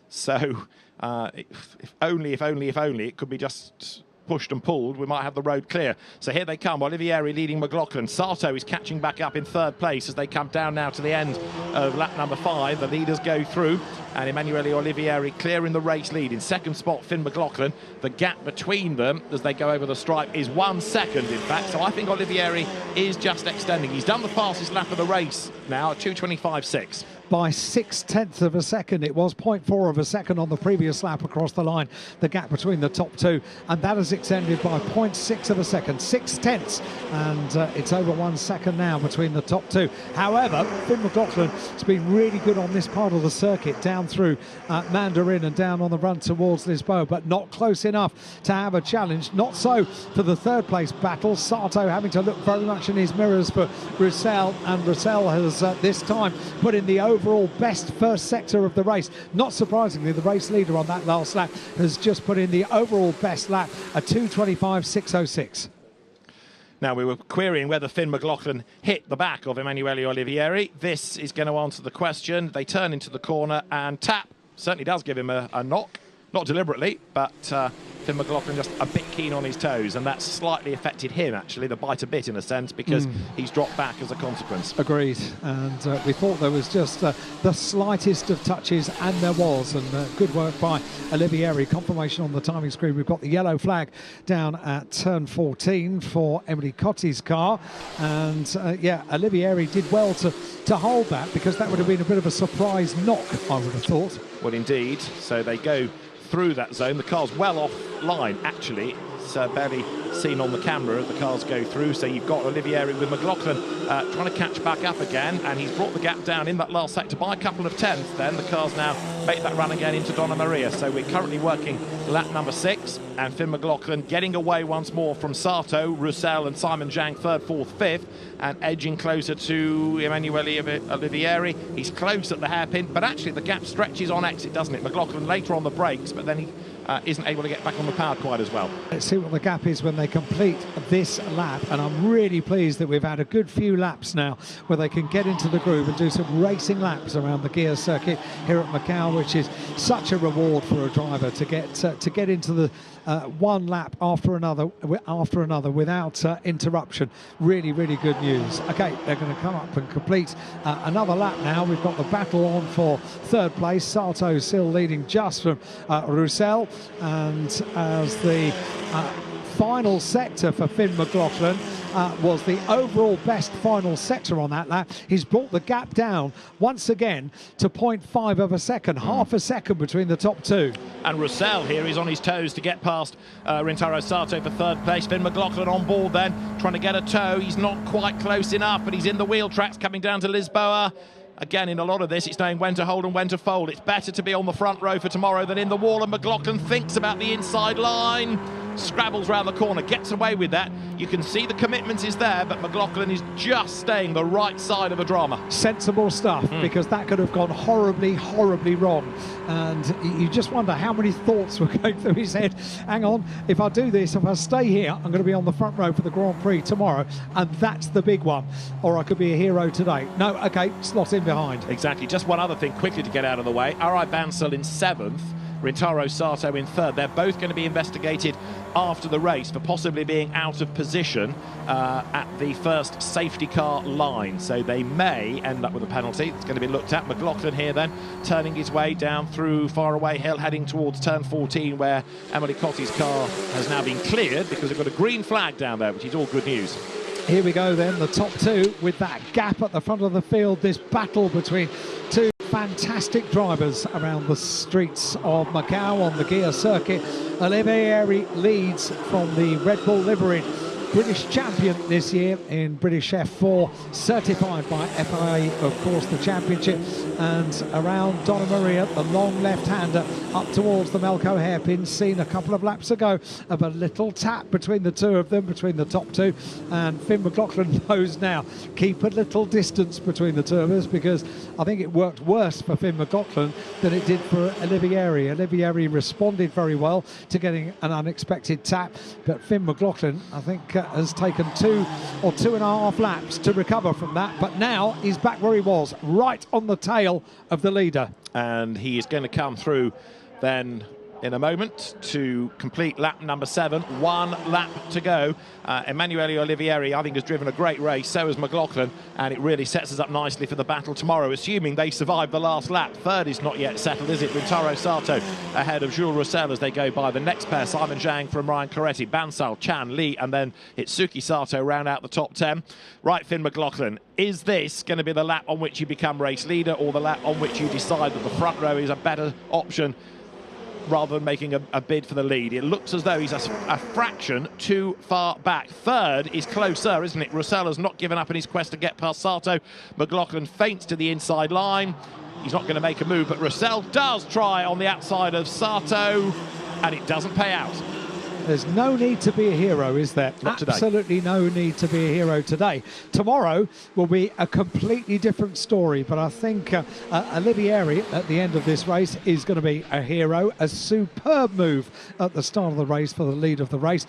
So, if only, it could be just pushed and pulled, we might have the road clear. So here they come, Olivieri leading McLaughlin. Sato is catching back up in 3rd place as they come down now to the end of lap number 5. The leaders go through, and Emanuele Olivieri clearing the race lead. In 2nd spot, Finn McLaughlin. The gap between them as they go over the stripe is 1 second, in fact. So I think Olivieri is just extending. He's done the fastest lap of the race now at 2:25.6. By 6/10 of a second. It was 0.4 of a second on the previous lap across the line, the gap between the top two, and that has extended by 0.6 of a second, 6/10, and it's over 1 second now between the top two. However, Finn McLaughlin has been really good on this part of the circuit, down through Mandarin and down on the run towards Lisboa, but not close enough to have a challenge. Not so for the 3rd place battle. Sato having to look very much in his mirrors for Roussel, and Roussel has this time put in the overall best first sector of the race. Not surprisingly, the race leader on that last lap has just put in the overall best lap, a 2:25.606. Now, we were querying whether Finn McLaughlin hit the back of Emanuele Olivieri. This is going to answer the question. They turn into the corner, and Tap certainly does give him a knock. Not deliberately, but Finn McLaughlin just a bit keen on his toes, and that's slightly affected him, actually, the bite a bit in a sense, because he's dropped back as a consequence. Agreed, and we thought there was just the slightest of touches, and there was, and good work by Olivieri. Confirmation on the timing screen. We've got the yellow flag down at turn 14 for Emily Cotti's car, and yeah, Olivieri did well to hold that, because that would have been a bit of a surprise knock, I would have thought. Well, indeed. So they go through that zone. The car's well offline, actually. It's barely seen on the camera as the cars go through. So you've got Olivieri with McLaughlin trying to catch back up again, and he's brought the gap down in that last sector by a couple of tenths. Then the car's now make that run again into Donna Maria. So we're currently working lap number 6, and Finn McLaughlin getting away once more from Sato, Roussel and Simon Zhang 3rd, 4th, 5th, and edging closer to Emanuele Olivieri. He's close at the hairpin, but actually the gap stretches on exit, doesn't it? McLaughlin later on the brakes, but then he isn't able to get back on the power quite as well. Let's see what the gap is when they complete this lap, and I'm really pleased that we've had a good few laps now where they can get into the groove and do some racing laps around the gear circuit here at Macau, which is such a reward for a driver to get into the one lap after another without interruption. Really, really good news. Okay, they're going to come up and complete another lap now. We've got the battle on for 3rd place. Sato still leading just from Roussel, and as the final sector for Finn McLaughlin was the overall best final sector on that lap. He's brought the gap down once again to 0.5 of a second, half a second between the top two. And Roussel here is on his toes to get past Rintaro Sato for 3rd place. Finn McLaughlin on board then, trying to get a toe. He's not quite close enough, but he's in the wheel tracks coming down to Lisboa. Again, in a lot of this, it's knowing when to hold and when to fold. It's better to be on the front row for tomorrow than in the wall, and McLaughlin thinks about the inside line. Scrabbles round the corner, gets away with that. You can see the commitment is there, but McLaughlin is just staying the right side of a drama. Sensible stuff, because that could have gone horribly, horribly wrong. And you just wonder how many thoughts were going through his head. Hang on, if I do this, if I stay here, I'm going to be on the front row for the Grand Prix tomorrow, and that's the big one. Or I could be a hero today. No, okay, slot in behind. Exactly. Just one other thing quickly to get out of the way. Ari Bansal in 7th. Rintaro Sato in 3rd. They're both going to be investigated after the race for possibly being out of position at the first safety car line. So they may end up with a penalty. It's going to be looked at. McLaughlin here then, turning his way down through Faraway Hill, heading towards turn 14, where Emily Cotti's car has now been cleared because they've got a green flag down there, which is all good news. Here we go then, the top two with that gap at the front of the field, this battle between two fantastic drivers around the streets of Macau on the gear circuit. Olivieri leads from the Red Bull livery British champion this year in British F4, certified by FIA, of course, the championship. And around Donna Maria, the long left-hander, up towards the Macau hairpin, seen a couple of laps ago of a little tap between the two of them, between the top two. And Finn McLaughlin knows now, keep a little distance between the two of us, because I think it worked worse for Finn McLaughlin than it did for Olivieri. Olivieri responded very well to getting an unexpected tap, but Finn McLaughlin, I think, has taken 2 or 2.5 laps to recover from that, but now he's back where he was, right on the tail of the leader. And he is going to come through then in a moment to complete lap number 7. 1 lap to go. Emanuele Olivieri, I think, has driven a great race. So has McLaughlin, and it really sets us up nicely for the battle tomorrow, assuming they survive the last lap. Third is not yet settled, is it? Rintaro Sato ahead of Jules Roussel as they go by. The next pair, Simon Zhang from Ryan Coretti, Bansal, Chan, Lee, and then Itsuki Sato round out the top 10. Right, Finn McLaughlin, is this going to be the lap on which you become race leader, or the lap on which you decide that the front row is a better option rather than making a bid for the lead? It looks as though he's a fraction too far back. Third is closer, isn't it? Roussel has not given up in his quest to get past Sato. McLaughlin feints to the inside line. He's not going to make a move, but Roussel does try on the outside of Sato, and it doesn't pay out. There's no need to be a hero, is there? Not today. Absolutely no need to be a hero today. Tomorrow will be a completely different story, but I think Olivieri at the end of this race is going to be a hero. A superb move at the start of the race for the lead of the race.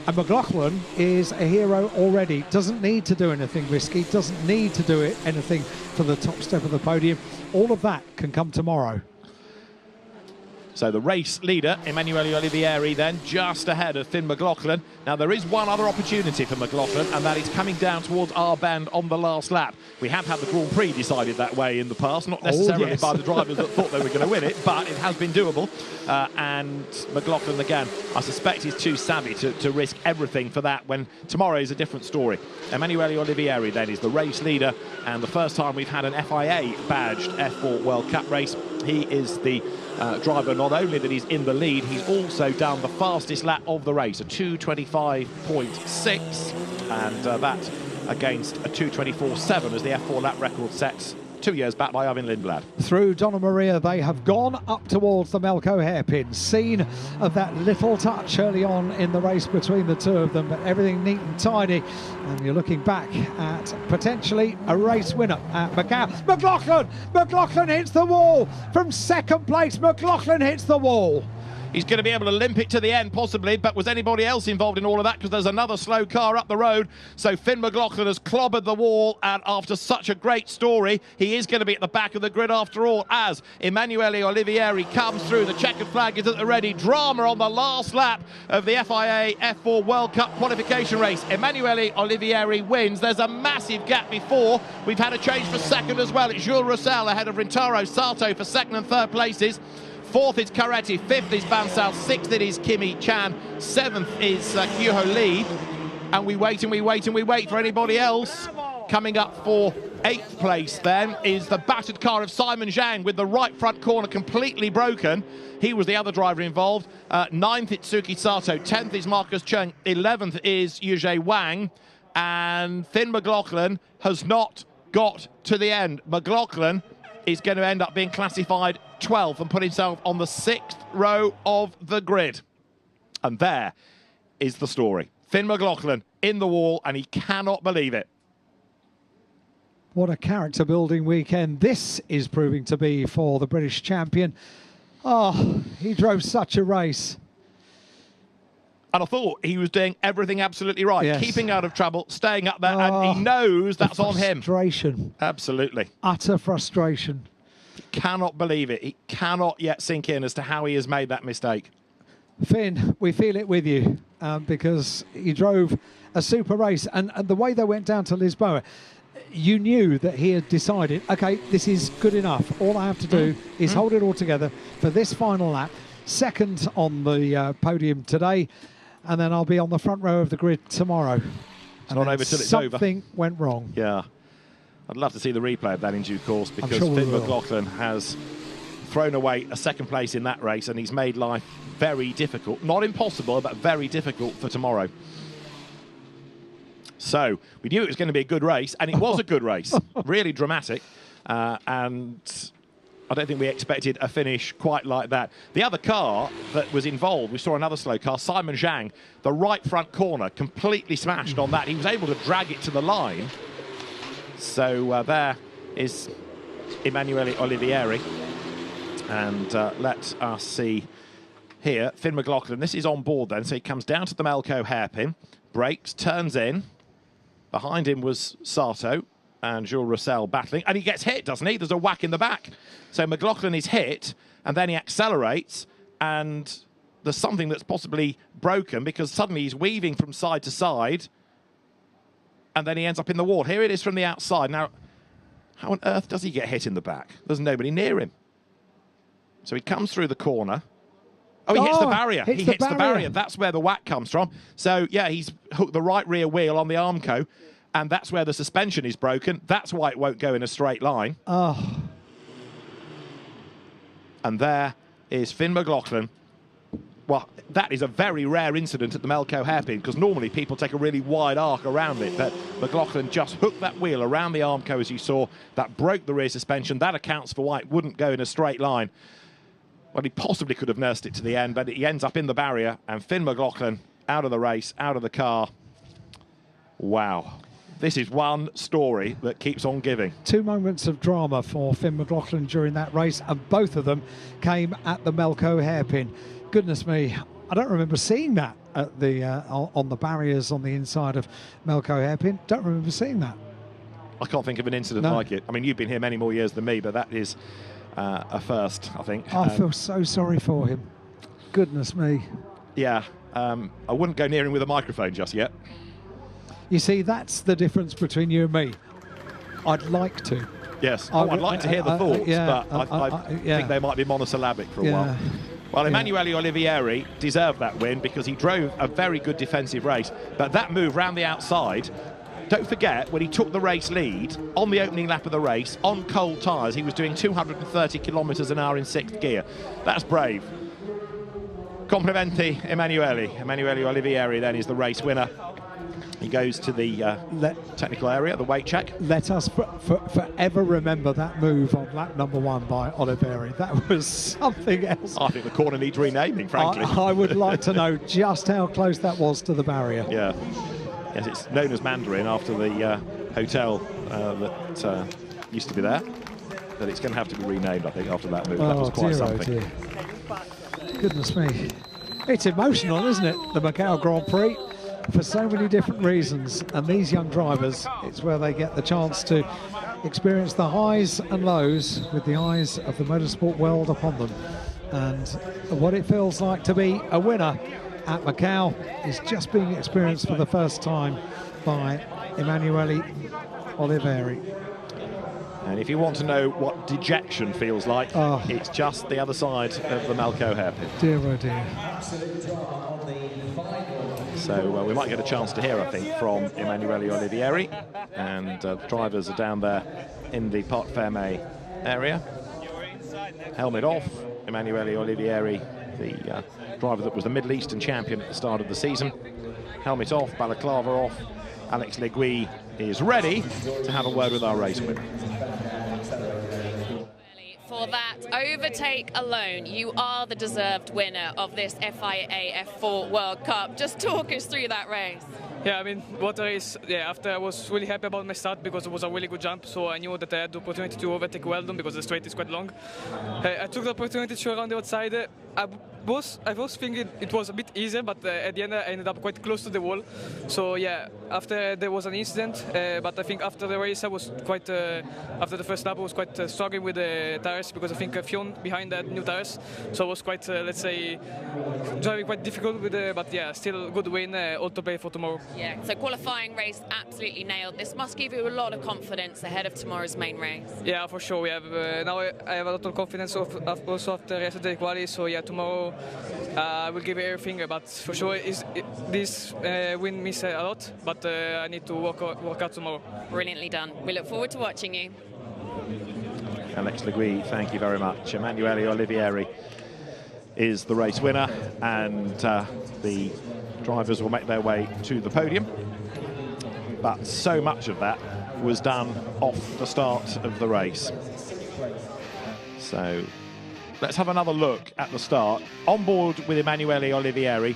And McLaughlin is a hero already. Doesn't need to do anything risky, doesn't need to do anything for the top step of the podium. All of that can come tomorrow. So the race leader, Emanuele Olivieri, then just ahead of Finn McLaughlin. Now there is one other opportunity for McLaughlin, and that is coming down towards our bend on the last lap. We have had the Grand Prix decided that way in the past, not necessarily by the drivers that thought they were going to win it, but it has been doable. And McLaughlin, again, I suspect he's too savvy to risk everything for that, when tomorrow is a different story. Emanuele Olivieri then is the race leader, and the first time we've had an FIA badged F4 World Cup race. He is the driver, not only that he's in the lead, he's also done the fastest lap of the race, a 2:25.6, and that against a 2:24.7 as the F4 lap record sets 2 years back by Arvin Lindblad. Through Donna Maria, they have gone up towards the Macau hairpin. Scene of that little touch early on in the race between the two of them, but everything neat and tidy. And you're looking back at potentially a race winner at Macau. McLaughlin hits the wall. From second place, McLaughlin hits the wall. He's going to be able to limp it to the end, possibly, but was anybody else involved in all of that? Because there's another slow car up the road. So Finn McLaughlin has clobbered the wall, and after such a great story, he is going to be at the back of the grid after all, as Emanuele Olivieri comes through. The checkered flag is at the ready. Drama on the last lap of the FIA F4 World Cup qualification race. Emanuele Olivieri wins. There's a massive gap before. We've had a change for second as well. It's Jules Roussel ahead of Rintaro Sato for second and third places. Fourth is Coretti, fifth is Bansal, sixth it is Kimi Chan, seventh is Kyuho Lee. And we wait and we wait and we wait for anybody else. Coming up for eighth place then is the battered car of Simon Zhang with the right front corner completely broken. He was the other driver involved. Ninth, Itsuki Sato. 10th is Marcus Chung. 11th is Yuzhe Wang. And Finn McLaughlin has not got to the end. McLaughlin is going to end up being classified 12th and put himself on the 6th row of the grid. And there is the story. Finn McLaughlin in the wall, and he cannot believe it. What a character-building weekend this is proving to be for the British champion. Oh, he drove such a race. And I thought he was doing everything absolutely right, yes. Keeping out of trouble, staying up there, and he knows that's on him. Frustration. Absolutely. Utter frustration. He cannot believe it. He cannot yet sink in as to how he has made that mistake. Finn, we feel it with you because he drove a super race, and the way they went down to Lisboa, you knew that he had decided, okay, this is good enough. All I have to do is hold it all together for this final lap, second on the podium today, and then I'll be on the front row of the grid tomorrow. It's not over till it's over. Something went wrong. Yeah. I'd love to see the replay of that in due course, because sure Finn McLaughlin has thrown away a second place in that race, and he's made life very difficult. Not impossible, but very difficult for tomorrow. So we knew it was going to be a good race, and it was a good race. Really dramatic. And I don't think we expected a finish quite like that. The other car that was involved, we saw another slow car, Simon Zhang, the right front corner, completely smashed on that. He was able to drag it to the line. So there is Emanuele Olivieri. And let us see here, Finn McLaughlin. This is on board then, so he comes down to the Melco hairpin, brakes, turns in. Behind him was Sato and Jules Roussel battling, and he gets hit, doesn't he? There's a whack in the back. So McLaughlin is hit, and then he accelerates, and there's something that's possibly broken because suddenly he's weaving from side to side, and then he ends up in the wall. Here it is from the outside. Now, how on earth does he get hit in the back? There's nobody near him. So he comes through the corner. Oh, he hits the barrier. He hits the barrier. That's where the whack comes from. So, yeah, he's hooked the right rear wheel on the Armco, and that's where the suspension is broken. That's why it won't go in a straight line. Oh. And there is Finn McLaughlin. Well, that is a very rare incident at the Melco hairpin, because normally people take a really wide arc around it, but McLaughlin just hooked that wheel around the Armco, as you saw. That broke the rear suspension. That accounts for why it wouldn't go in a straight line. Well, he possibly could have nursed it to the end, but he ends up in the barrier, and Finn McLaughlin out of the race, out of the car. Wow. This is one story that keeps on giving. 2 moments of drama for Finn McLaughlin during that race, and both of them came at the Melco hairpin. Goodness me, I don't remember seeing that at the on the barriers on the inside of Melco hairpin. Don't remember seeing that. I can't think of an incident like it. I mean, you've been here many more years than me, but that is a first, I think. I feel so sorry for him. Goodness me. Yeah, I wouldn't go near him with a microphone just yet. You see, that's the difference between you and me. I'd like to. Yes, I'd like to hear the thoughts, but I think they might be monosyllabic for a while. Well, Emanuele Olivieri deserved that win because he drove a very good defensive race, but that move round the outside, don't forget, when he took the race lead on the opening lap of the race, on cold tyres, he was doing 230 kilometres an hour in 6th gear. That's brave. Complimenti Emanuele. Emanuele Olivieri then is the race winner. He goes to the technical area, the weight check. Let us forever remember that move on lap number 1 by Olivieri. That was something else. I think the corner needs renaming, frankly. I would like to know just how close that was to the barrier. Yeah. Yes, it's known as Mandarin after the hotel that used to be there. But it's going to have to be renamed, I think, after that move. That was quite something. Oh dear. Goodness me. It's emotional, isn't it, the Macau Grand Prix? For so many different reasons, and these young drivers, it's where they get the chance to experience the highs and lows with the eyes of the motorsport world upon them. And what it feels like to be a winner at Macau is just being experienced for the first time by Emanuele Olivieri. And if you want to know what dejection feels like, it's just the other side of the Melco hairpin. Dear, oh dear. So we might get a chance to hear, I think, from Emanuele Olivieri. And drivers are down there in the Parc Fermé area. Helmet off. Emanuele Olivieri, the driver that was the Middle Eastern champion at the start of the season. Helmet off, balaclava off. Alex Legui is ready to have a word with our race winner. For that overtake alone, you are the deserved winner of this FIA F4 World Cup. Just talk us through that race. Yeah, I mean, what a race. Yeah, after I was really happy about my start because it was a really good jump, so I knew that I had the opportunity to overtake Weldon because the straight is quite long. I took the opportunity to around the outside. I was thinking it was a bit easier, but at the end I ended up quite close to the wall. So yeah, after there was an incident, but I think after the race I was quite, after the first lap I was quite struggling with the tires because I think Fion behind had new tires. So I was quite, let's say, driving quite difficult with but yeah, still good win, all to play for tomorrow. Yeah, so qualifying race absolutely nailed. This must give you a lot of confidence ahead of tomorrow's main race. Yeah, for sure. We have now I have a lot of confidence also after yesterday quali. So yeah, tomorrow I will give everything. But for sure, this win means a lot. But I need to work out tomorrow. Brilliantly done. We look forward to watching you. Alex Legui, thank you very much. Emanuele Olivieri is the race winner, and the drivers will make their way to the podium. but so much of that was done off the start of the race. So let's have another look at the start. On board with Emanuele Olivieri.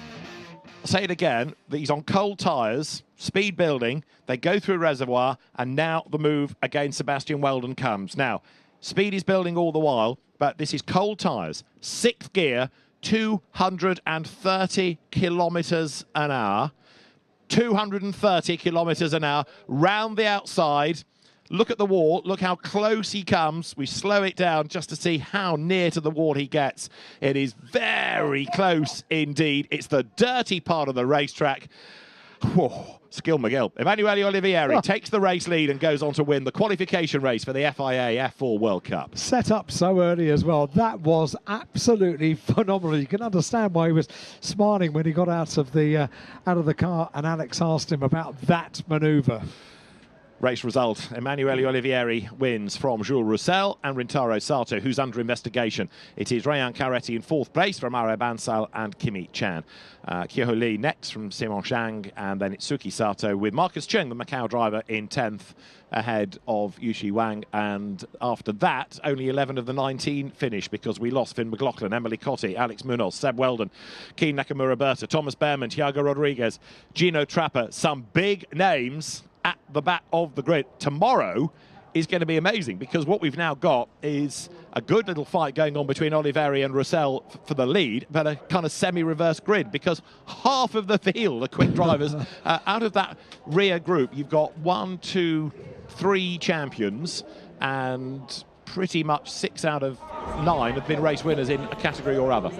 I'll say it again, that he's on cold tyres, speed building, they go through reservoir, and now the move against Sebastian Weldon comes. Now, speed is building all the while, but this is cold tyres, 6th gear, 230 kilometres an hour. 230 kilometres an hour, round the outside. Look at the wall, look how close he comes. We slow it down just to see how near to the wall he gets. It is very close indeed. It's the dirty part of the racetrack. Whoa, Skill McGill. Emanuele Olivieri takes the race lead and goes on to win the qualification race for the FIA F4 World Cup. Set up so early as well. That was absolutely phenomenal. You can understand why he was smiling when he got out of the car and Alex asked him about that manoeuvre. Race result, Emanuele Olivieri wins from Jules Roussel and Rintaro Sato, who's under investigation. It is Rayan Caretti in 4th place from Maro Bansal and Kimi Chan. Kyoho Lee next from Simon Zhang, and then it's Suki Sato with Marcus Chung, the Macau driver, in 10th ahead of Yushi Wang. And after that, only 11 of the 19 finished because we lost Finn McLaughlin, Emily Cotti, Alex Munoz, Seb Weldon, Keen Nakamura Berta, Thomas Behrman, Thiago Rodriguez, Gino Trapper. Some big names at the back of the grid. Tomorrow is going to be amazing because what we've now got is a good little fight going on between Olivieri and Roussel for the lead, but a kind of semi-reverse grid because half of the field are quick drivers. Out of that rear group, you've got 1, 2, 3 champions, and pretty much 6 out of 9 have been race winners in a category or other.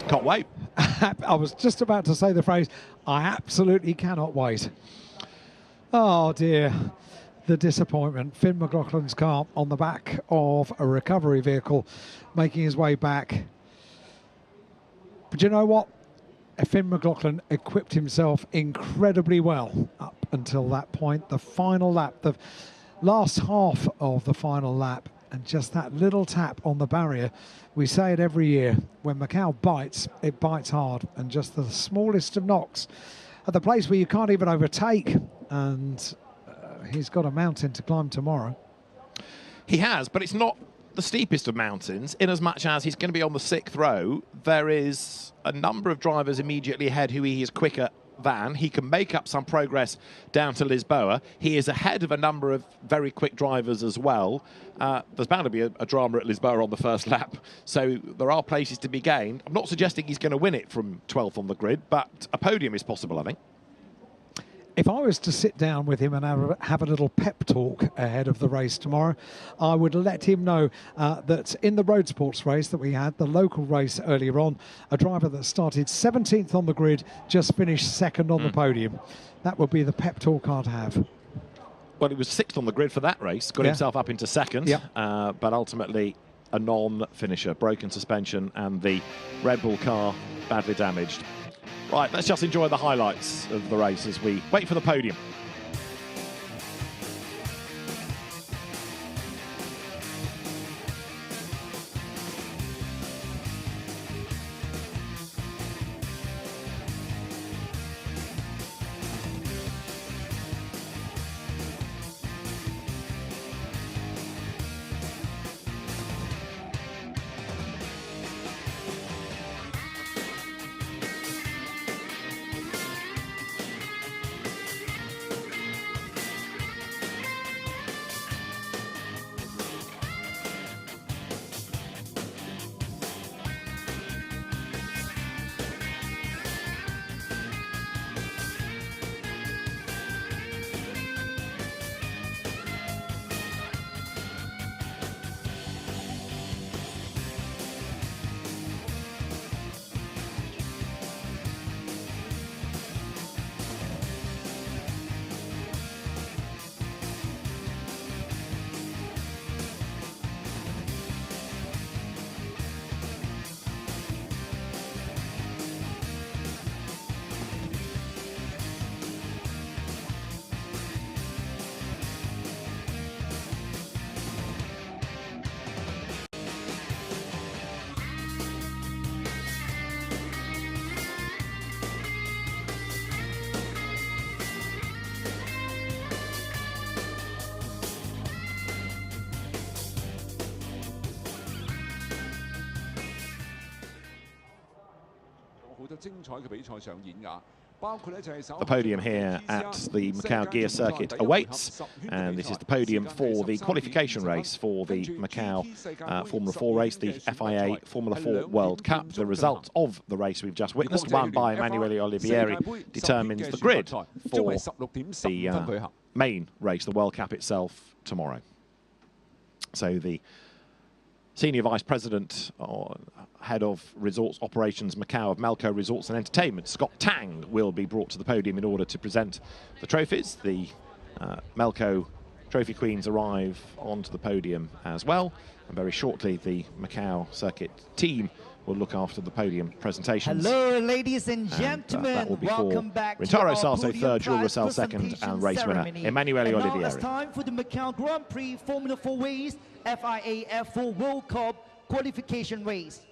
Can't wait. I was just about to say the phrase, I absolutely cannot wait. Oh dear, the disappointment. Finn McLaughlin's car on the back of a recovery vehicle making his way back. But you know what? Finn McLaughlin equipped himself incredibly well up until that point. The final lap, the last half of the final lap, and just that little tap on the barrier. We say it every year. When Macau bites, it bites hard. And just the smallest of knocks at the place where you can't even overtake. And he's got a mountain to climb tomorrow. He has, but it's not the steepest of mountains, in as much as he's going to be on the 6th row. There is a number of drivers immediately ahead who he is quicker than. He can make up some progress down to Lisboa. He is ahead of a number of very quick drivers as well. There's bound to be a drama at Lisboa on the first lap, so there are places to be gained. I'm not suggesting he's going to win it from 12th on the grid, but a podium is possible, I think. If I was to sit down with him and have a little pep talk ahead of the race tomorrow, I would let him know that in the road sports race that we had, the local race earlier on, a driver that started 17th on the grid just finished 2nd on the podium. That would be the pep talk I'd have. Well, he was 6th on the grid for that race, got himself up into 2nd, but ultimately a non-finisher, broken suspension, and the Red Bull car badly damaged. Right, let's just enjoy the highlights of the race as we wait for the podium. The podium here at the Macau Gear Circuit awaits, and this is the podium for the qualification race for the Macau Formula 4 race, the FIA Formula 4 World Cup. The result of the race we've just witnessed, won by Emanuele Olivieri, determines the grid for the main race, the World Cup itself, tomorrow. So the Senior Vice President or Head of Resorts Operations Macau of Melco Resorts and Entertainment, Scott Tang, will be brought to the podium in order to present the trophies. The Melco Trophy Queens arrive onto the podium as well, and very shortly the Macau Circuit team will look after the podium presentations. Hello, ladies and gentlemen. That will be welcome for back Rintaro to Sasso podium third, Jules prize Russell second, and race winner ceremony. Emanuele And now Olivieri. it's time for the Macau Grand Prix Formula 4 race, FIA F4 World Cup qualification race.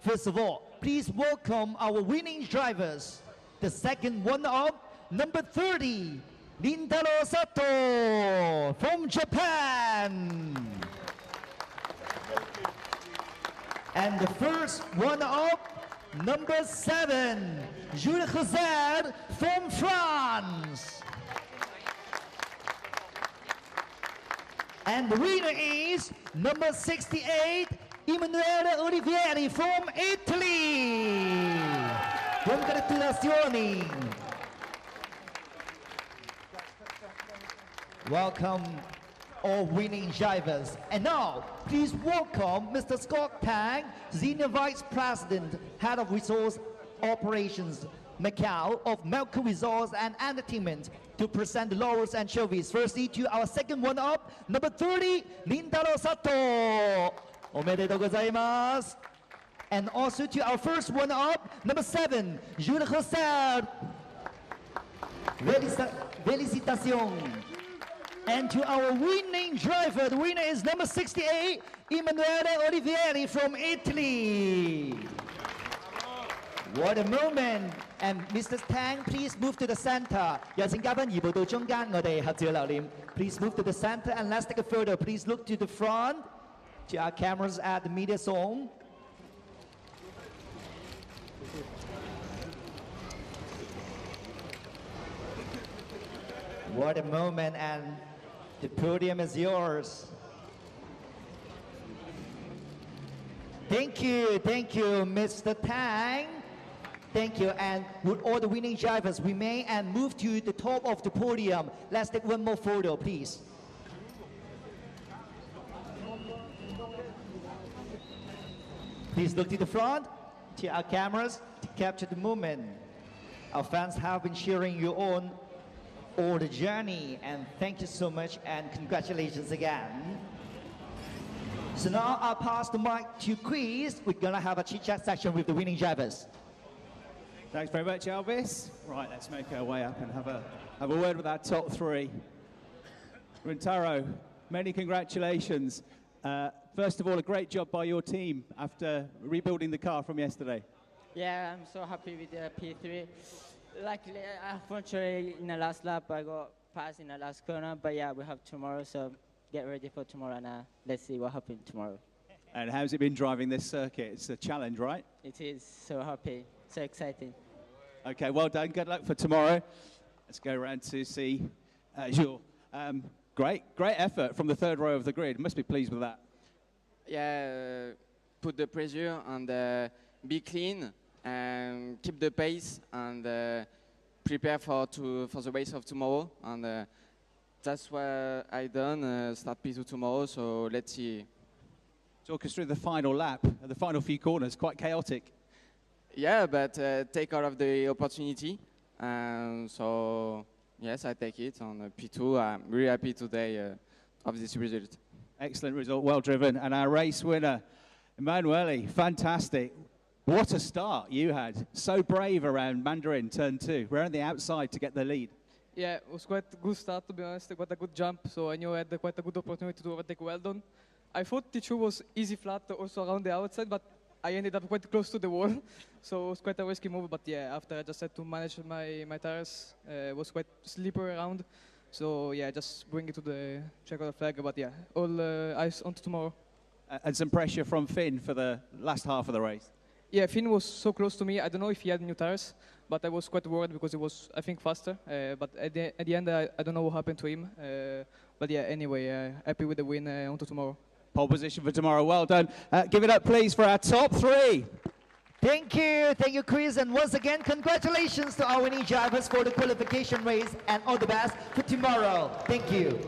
First of all, please welcome our winning drivers. The second runner-up, number 30, Rintaro Sato from Japan. And the first runner-up, number 7, Jules José from France. And the winner is number 68, Emanuele Olivieri from Italy. Congratulazioni. Welcome all winning drivers. And now, please welcome Mr. Scott Tang, Senior Vice President, Head of Resource Operations Macau of Melco Resorts and Entertainment, to present the laurels and trophies. Firstly, to our second one-up, number 30, Rintaro Sato. Omedetou gozaimasu. And also to our first one-up, number 7, Jules José. Felicitations. And to our winning driver, the winner is number 68, Emanuele Olivieri from Italy. What a moment. And Mr. Tang, please move to the center. 有請嘉賓移步到中間，我哋合照留念。Please move to the center and let's take a photo. Please look to the front, to our cameras at the media zone. What a moment, and the podium is yours. Thank you, Mr. Tang. Thank you, and would all the winning drivers remain and move to the top of the podium. Let's take one more photo, please. Please look to the front, to our cameras, to capture the moment. Our fans have been cheering you on all the journey, and thank you so much, and congratulations again. So now I'll pass the mic to Chris. We're gonna have a chit-chat section with the winning drivers. Thanks very much, Elvis. Right, let's make our way up and have a word with our top 3. Rintaro, many congratulations. First of all, a great job by your team after rebuilding the car from yesterday. Yeah, I'm so happy with the P3. Luckily, unfortunately, in the last lap, I got passed in the last corner. But yeah, we have tomorrow, so get ready for tomorrow, and let's see what happens tomorrow. And how's it been driving this circuit? It's a challenge, right? It is. So happy, so exciting. Okay, well done. Good luck for tomorrow. Let's go around to see Jules. Great effort from the third row of the grid. Must be pleased with that. Yeah, put the pressure and be clean and keep the pace and prepare for the race of tomorrow. And that's what I done. Start P2 tomorrow. So let's see. Talk us through the final lap, the final few corners. Quite chaotic. Yeah, but take out of the opportunity. So yes, I take it on P2. I'm really happy today of this result. Excellent result, well driven. And our race winner, Emanuele, fantastic. What a start you had. So brave around Mandarin turn 2. We're on the outside to get the lead. Yeah, it was quite a good start, to be honest. Quite a good jump, so I knew I had quite a good opportunity to overtake Weldon. I thought T2 was easy flat also around the outside, but I ended up quite close to the wall. So it was quite a risky move, but yeah, after I just had to manage my tires, it was quite slippery around. So yeah, just bring it to the checkered flag, but yeah, all eyes on to tomorrow. And some pressure from Finn for the last half of the race. Yeah, Finn was so close to me. I don't know if he had new tires, but I was quite worried because he was, I think, faster. But at the end, I don't know what happened to him. But yeah, anyway, happy with the win onto tomorrow. Pole position for tomorrow. Well done. Give it up, please, for our top three. Thank you, Chris, and once again, congratulations to our winning drivers for the qualification race, and all the best for tomorrow. Thank you.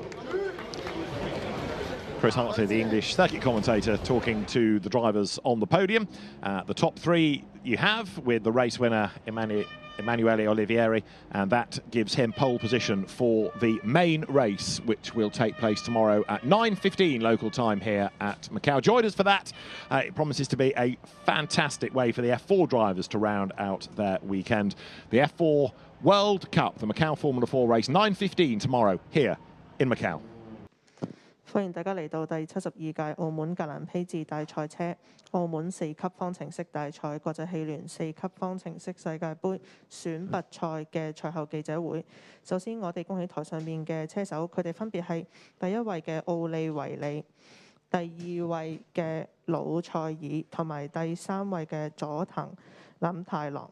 Chris Hartley, the English circuit commentator, talking to the drivers on the podium. The top three you have with the race winner, Emanuele Olivieri, and that gives him pole position for the main race, which will take place tomorrow at 9:15 local time here at Macau. Join us for that. It promises to be a fantastic way for the F4 drivers to round out their weekend. The F4 World Cup, the Macau Formula 4 race, 9:15 tomorrow here in Macau. 歡迎大家嚟到第72屆澳門格蘭披治大賽車、澳門4級方程式大賽、國際汽聯4級方程式世界盃選拔賽嘅賽後記者會。首先，我哋恭喜台上面嘅車手，佢哋分別係第一位嘅奧利維利、第二位嘅魯塞爾同埋第3位嘅佐藤林太郎。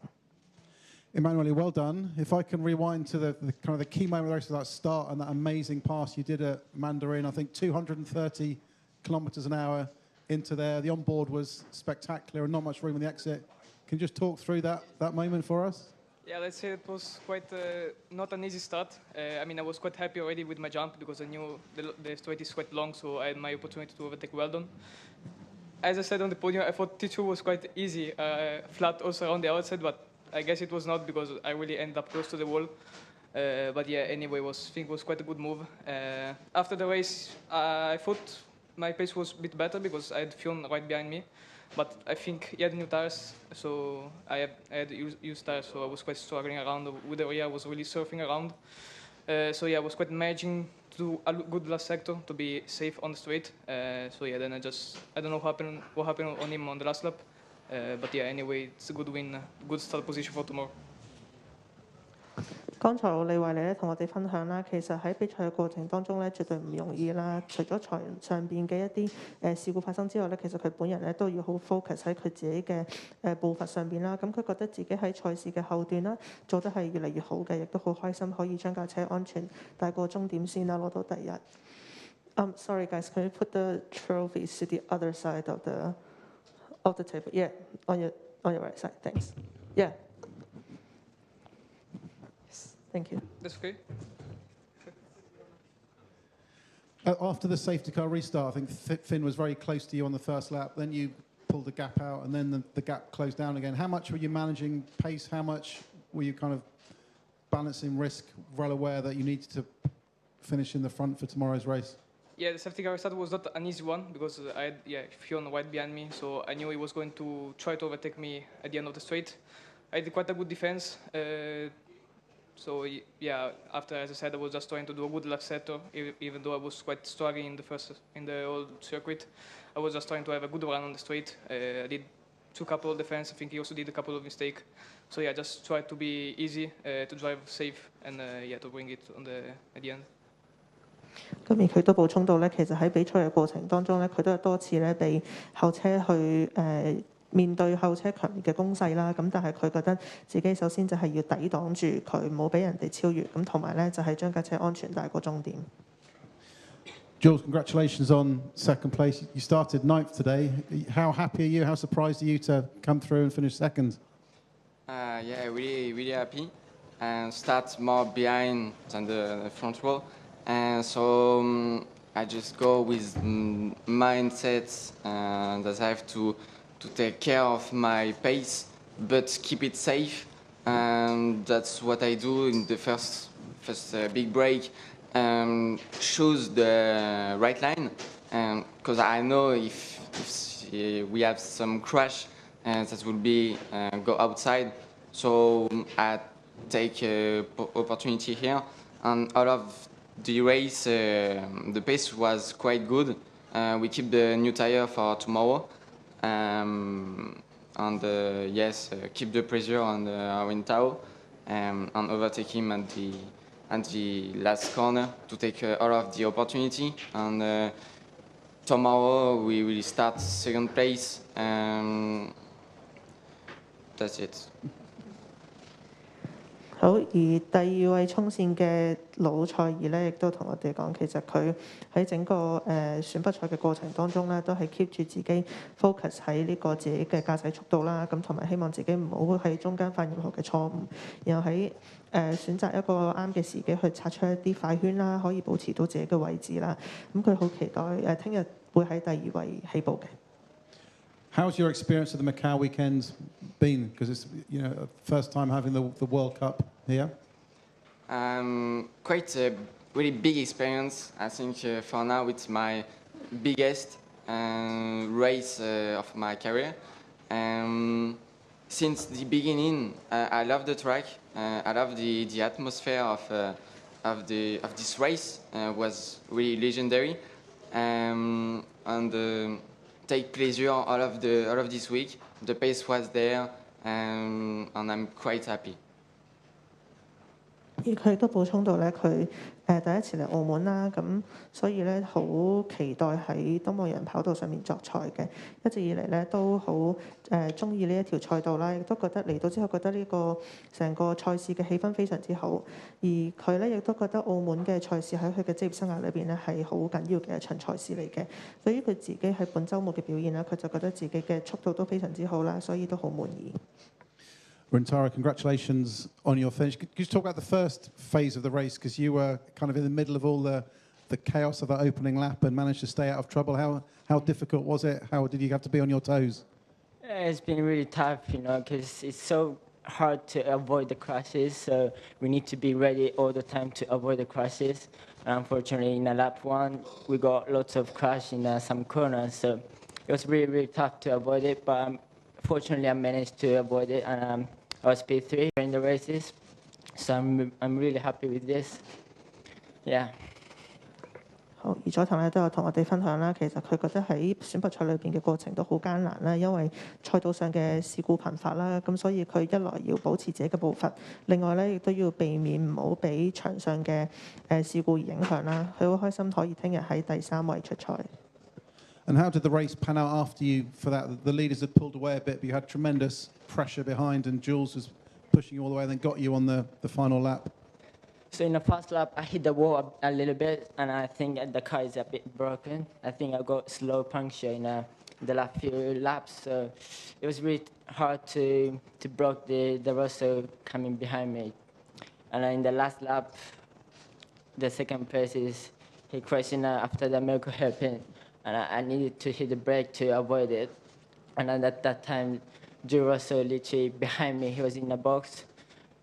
Emanuele, well done. If I can rewind to the kind of the key moment of the race, that start and that amazing pass you did at Mandarin, I think 230 kilometres an hour into there. The onboard was spectacular and not much room in the exit. Can you just talk through that moment for us? Yeah, let's say it was quite not an easy start. I mean, I was quite happy already with my jump because I knew the straight is quite long, so I had my opportunity to overtake Weldon. As I said on the podium, I thought T2 was quite easy, flat also around the outside, but I guess it was not because I really ended up close to the wall. But yeah, anyway, I think it was quite a good move. After the race, I thought my pace was a bit better because I had Fionn right behind me. But I think he had new tires, so I had used tires, so I was quite struggling around with the rear. I was really surfing around. So yeah, I was quite managing to do a good last sector to be safe on the straight. So yeah, then I don't know what happened on him on the last lap. But yeah, anyway, it's a good win, good start position for tomorrow. 剛才奧利維利咧同我哋分享啦，其實喺比賽嘅過程當中咧，絕對唔容易啦。除咗場上邊嘅一啲事故發生之外咧，其實佢本人咧都要好 focus 喺佢自己嘅步伐上邊啦。咁佢覺得自己喺賽事嘅後段啦，做得係越嚟越好嘅，亦都好開心可以將架車安全帶過終點線啦，攞到第一。Sorry guys, can you put the trophies to the other side of the table? Yeah, on your right side. Thanks. Yeah. Thank you. That's okay. After the safety car restart, I think Finn was very close to you on the first lap. Then you pulled the gap out, and then the gap closed down again. How much were you managing pace? How much were you kind of balancing risk, well aware that you needed to finish in the front for tomorrow's race? Yeah, the safety car restart was not an easy one because I had Fionn right behind me, so I knew he was going to try to overtake me at the end of the straight. I did quite a good defense. So yeah, after, as I said, I was just trying to do a good lap sector, even though I was quite struggling in the old circuit. I was just trying to have a good run on the straight. I did two couple of defense. I think he also did a couple of mistakes. So yeah, just try to be easy, to drive safe, and yeah, to bring it at the end. 咁而佢都補充到咧，其實喺比賽嘅過程當中咧，佢都有多次咧被後車去面對後車強烈嘅攻勢啦。咁但係佢覺得自己首先就係要抵擋住佢，唔好俾人哋超越。咁同埋咧就係將架車安全帶過終點。Jules, congratulations on second place. You started 9th today. How happy are you? How surprised are you to come through and finish second? Yeah, really happy. And start more behind than the front row. And so I just go with mindset that I have to take care of my pace, but keep it safe. And that's what I do in the first big break. Choose the right line, because I know if we have some crash, that will be go outside. So I take opportunity here, and all of the race, the pace was quite good. We keep the new tire for tomorrow, and yes, keep the pressure on Arwintao, and overtake him at the last corner to take all of the opportunity. And tomorrow we will start second place. that's it. 好，而第二位衝線嘅魯塞爾咧，亦都同我哋講，其實佢喺整個選拔賽嘅過程當中咧，都係 keep 住自己 focus 喺呢個自己嘅駕駛速度啦，咁同埋希望自己唔好喺中間犯任何嘅錯誤，然後喺選擇一個啱嘅時機去擦出一啲快圈啦，可以保持到自己嘅位置啦。咁佢好期待聽日會喺第二位起步嘅。How's your experience of the Macau weekend been? Because it's first time having the World Cup here. Quite a really big experience. I think for now it's my biggest race of my career. Since the beginning, I love the track. I love the atmosphere of this race. Was really legendary, and take pleasure all of this week. The pace was there, and I'm quite happy. 而佢亦都補充到咧，佢第一次嚟澳門啦，咁所以咧好期待喺東望洋跑道上面作賽嘅。一直以嚟咧都好中意呢一條賽道啦，亦都覺得嚟到之後覺得呢個成個賽事嘅氣氛非常之好。而佢咧亦都覺得澳門嘅賽事喺佢嘅職業生涯裏邊咧係好緊要嘅一場賽事嚟嘅。對於佢自己喺本週末嘅表現咧，佢就覺得自己嘅速度都非常之好啦，所以都好滿意。Rintaro, congratulations on your finish. Could you talk about the first phase of the race? Because you were kind of in the middle of all the chaos of that opening lap and managed to stay out of trouble. How difficult was it? How did you have to be on your toes? It's been really tough, because it's so hard to avoid the crashes. So we need to be ready all the time to avoid the crashes. And unfortunately, in lap 1, we got lots of crash in some corners. So it was really, really tough to avoid it. But fortunately, I managed to avoid it. And I was P3 in the races. So I'm really happy with this. Yeah. 好，而佐藤咧都有同我哋分享啦，其實佢覺得喺選拔賽裏邊嘅過程都好艱難啦，因為賽道上嘅事故頻發啦，咁所以佢一來要保持自己嘅步伐，另外咧亦都要避免唔好俾場上嘅事故而影響啦。佢好開心可以聽日喺第3位出賽。And how did the race pan out after you for that? The leaders had pulled away a bit, but you had tremendous pressure behind, and Jules was pushing you all the way and then got you on the final lap. So in the first lap, I hit the wall a little bit, and I think the car is a bit broken. I think I got slow puncture in the last few laps, so it was really hard to block the Russell coming behind me. And in the last lap, the second place is he crashed in after the miracle hairpin, and I needed to hit the brake to avoid it. And at that time, Joe Russell literally behind me, he was in the box,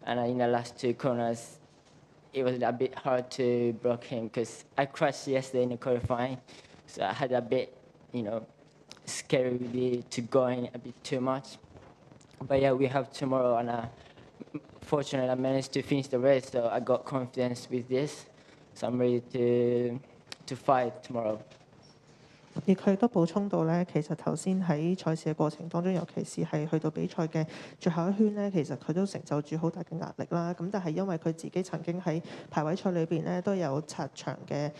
and in the last 2 corners, it was a bit hard to block him because I crashed yesterday in the qualifying, so I had a bit, scary to go in a bit too much. But yeah, we have tomorrow, and fortunately I managed to finish the race, so I got confidence with this, so I'm ready to fight tomorrow. 而佢都補充到咧，其實頭先喺賽事嘅過程當中，尤其是係去到比賽嘅最後一圈咧，其實佢都承受住好大嘅壓力啦。咁但係因為佢自己曾經喺排位賽裏邊咧都有擦場嘅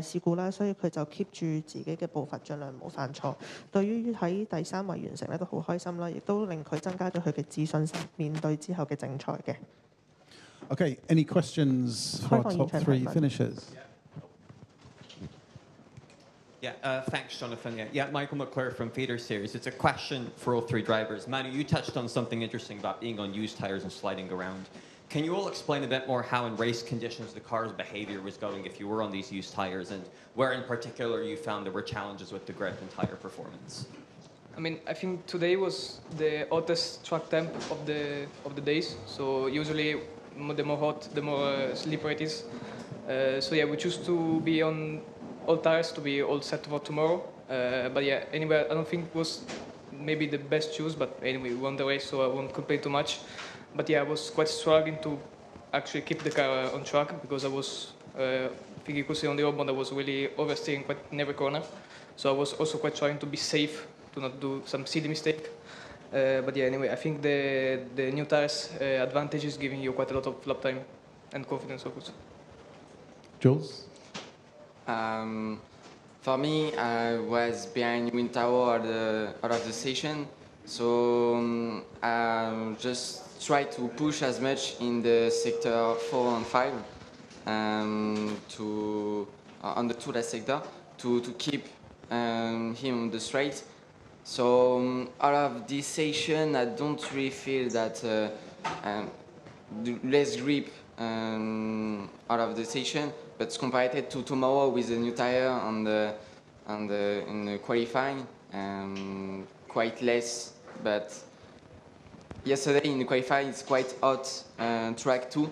事故啦，所以佢就 keep 住自己嘅步伐，盡量唔好犯錯。對於喺第3位完成咧都好開心啦，亦都令佢增加咗佢嘅自信心，面對之後嘅正賽嘅。Okay, any questions for our top 3 finishers? Yeah, thanks, Jonathan. Yeah, Michael McClure from Fader Series. It's a question for all 3 drivers. Manu, you touched on something interesting about being on used tires and sliding around. Can you all explain a bit more how in race conditions the car's behavior was going if you were on these used tires, and where in particular you found there were challenges with the grip and tire performance? I mean, I think today was the hottest track temp of the days. So usually, the more hot, the more slippery it is. So yeah, we choose to be on all tires to be all set for tomorrow. But yeah, anyway, I don't think it was maybe the best choose, but anyway, we won the race, so I won't complain too much. But yeah, I was quite struggling to actually keep the car on track because I was, I think you could see on the road, I was really oversteering quite in every corner. So I was also quite trying to be safe, to not do some silly mistake. But yeah, anyway, I think the new tires advantage is giving you quite a lot of lap time and confidence, of course. Jules? For me, I was behind Wintaro out of the station, So just try to push as much in the sector 4 and 5 to on the two sector to keep him on the straight. So out of this session, I don't really feel that less grip out of the session, but compared to tomorrow with the new tire and in the qualifying, quite less. But yesterday in the qualifying, it's quite hot track too,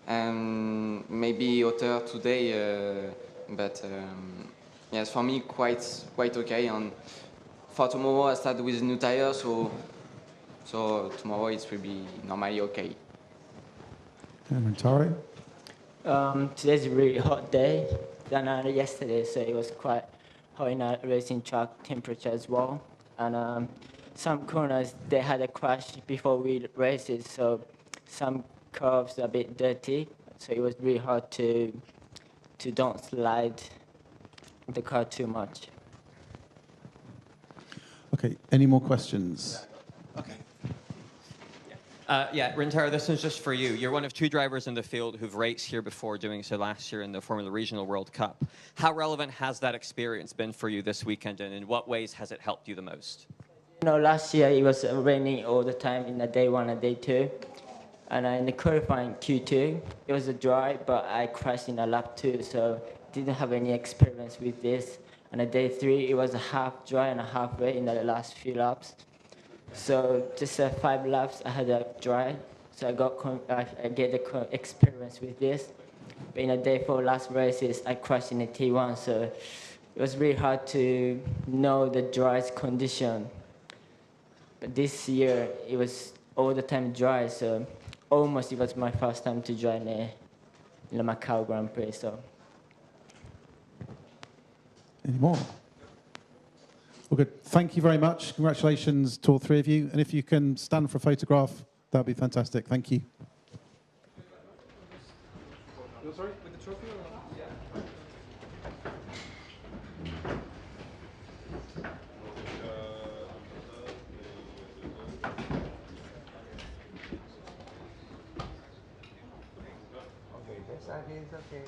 and maybe hotter today. But yes, for me, quite okay. And for tomorrow, I start with new tire, so tomorrow it will be normally okay. And Taro? Today's a really hot day than yesterday, so it was quite hot in a racing track temperature as well. And some corners, they had a crash before we races, so some curves are a bit dirty, so it was really hard to don't slide the car too much. Okay, any more questions? Okay. Yeah, Rintaro, this one's just for you. You're one of two drivers in the field who've raced here before, doing so last year in the Formula Regional World Cup. How relevant has that experience been for you this weekend, and in what ways has it helped you the most? You know, last year it was raining all the time in the day 1 and day 2. And in the qualifying Q2, it was dry, but I crashed in a lap 2, so didn't have any experience with this. And the day 3, it was half dry and half wet in the last few laps. So just 5 laps, I had a dry, so I get the experience with this. But in the day 4 last races, I crashed in the T1, so it was really hard to know the dry condition. But this year, it was all the time dry, so almost it was my first time to join the Macau Grand Prix. So. Any more? Well, good. Thank you very much. Congratulations to all three of you. And if you can stand for a photograph, that would be fantastic. Thank you. Sorry, with the trophy? Okay, this side is okay.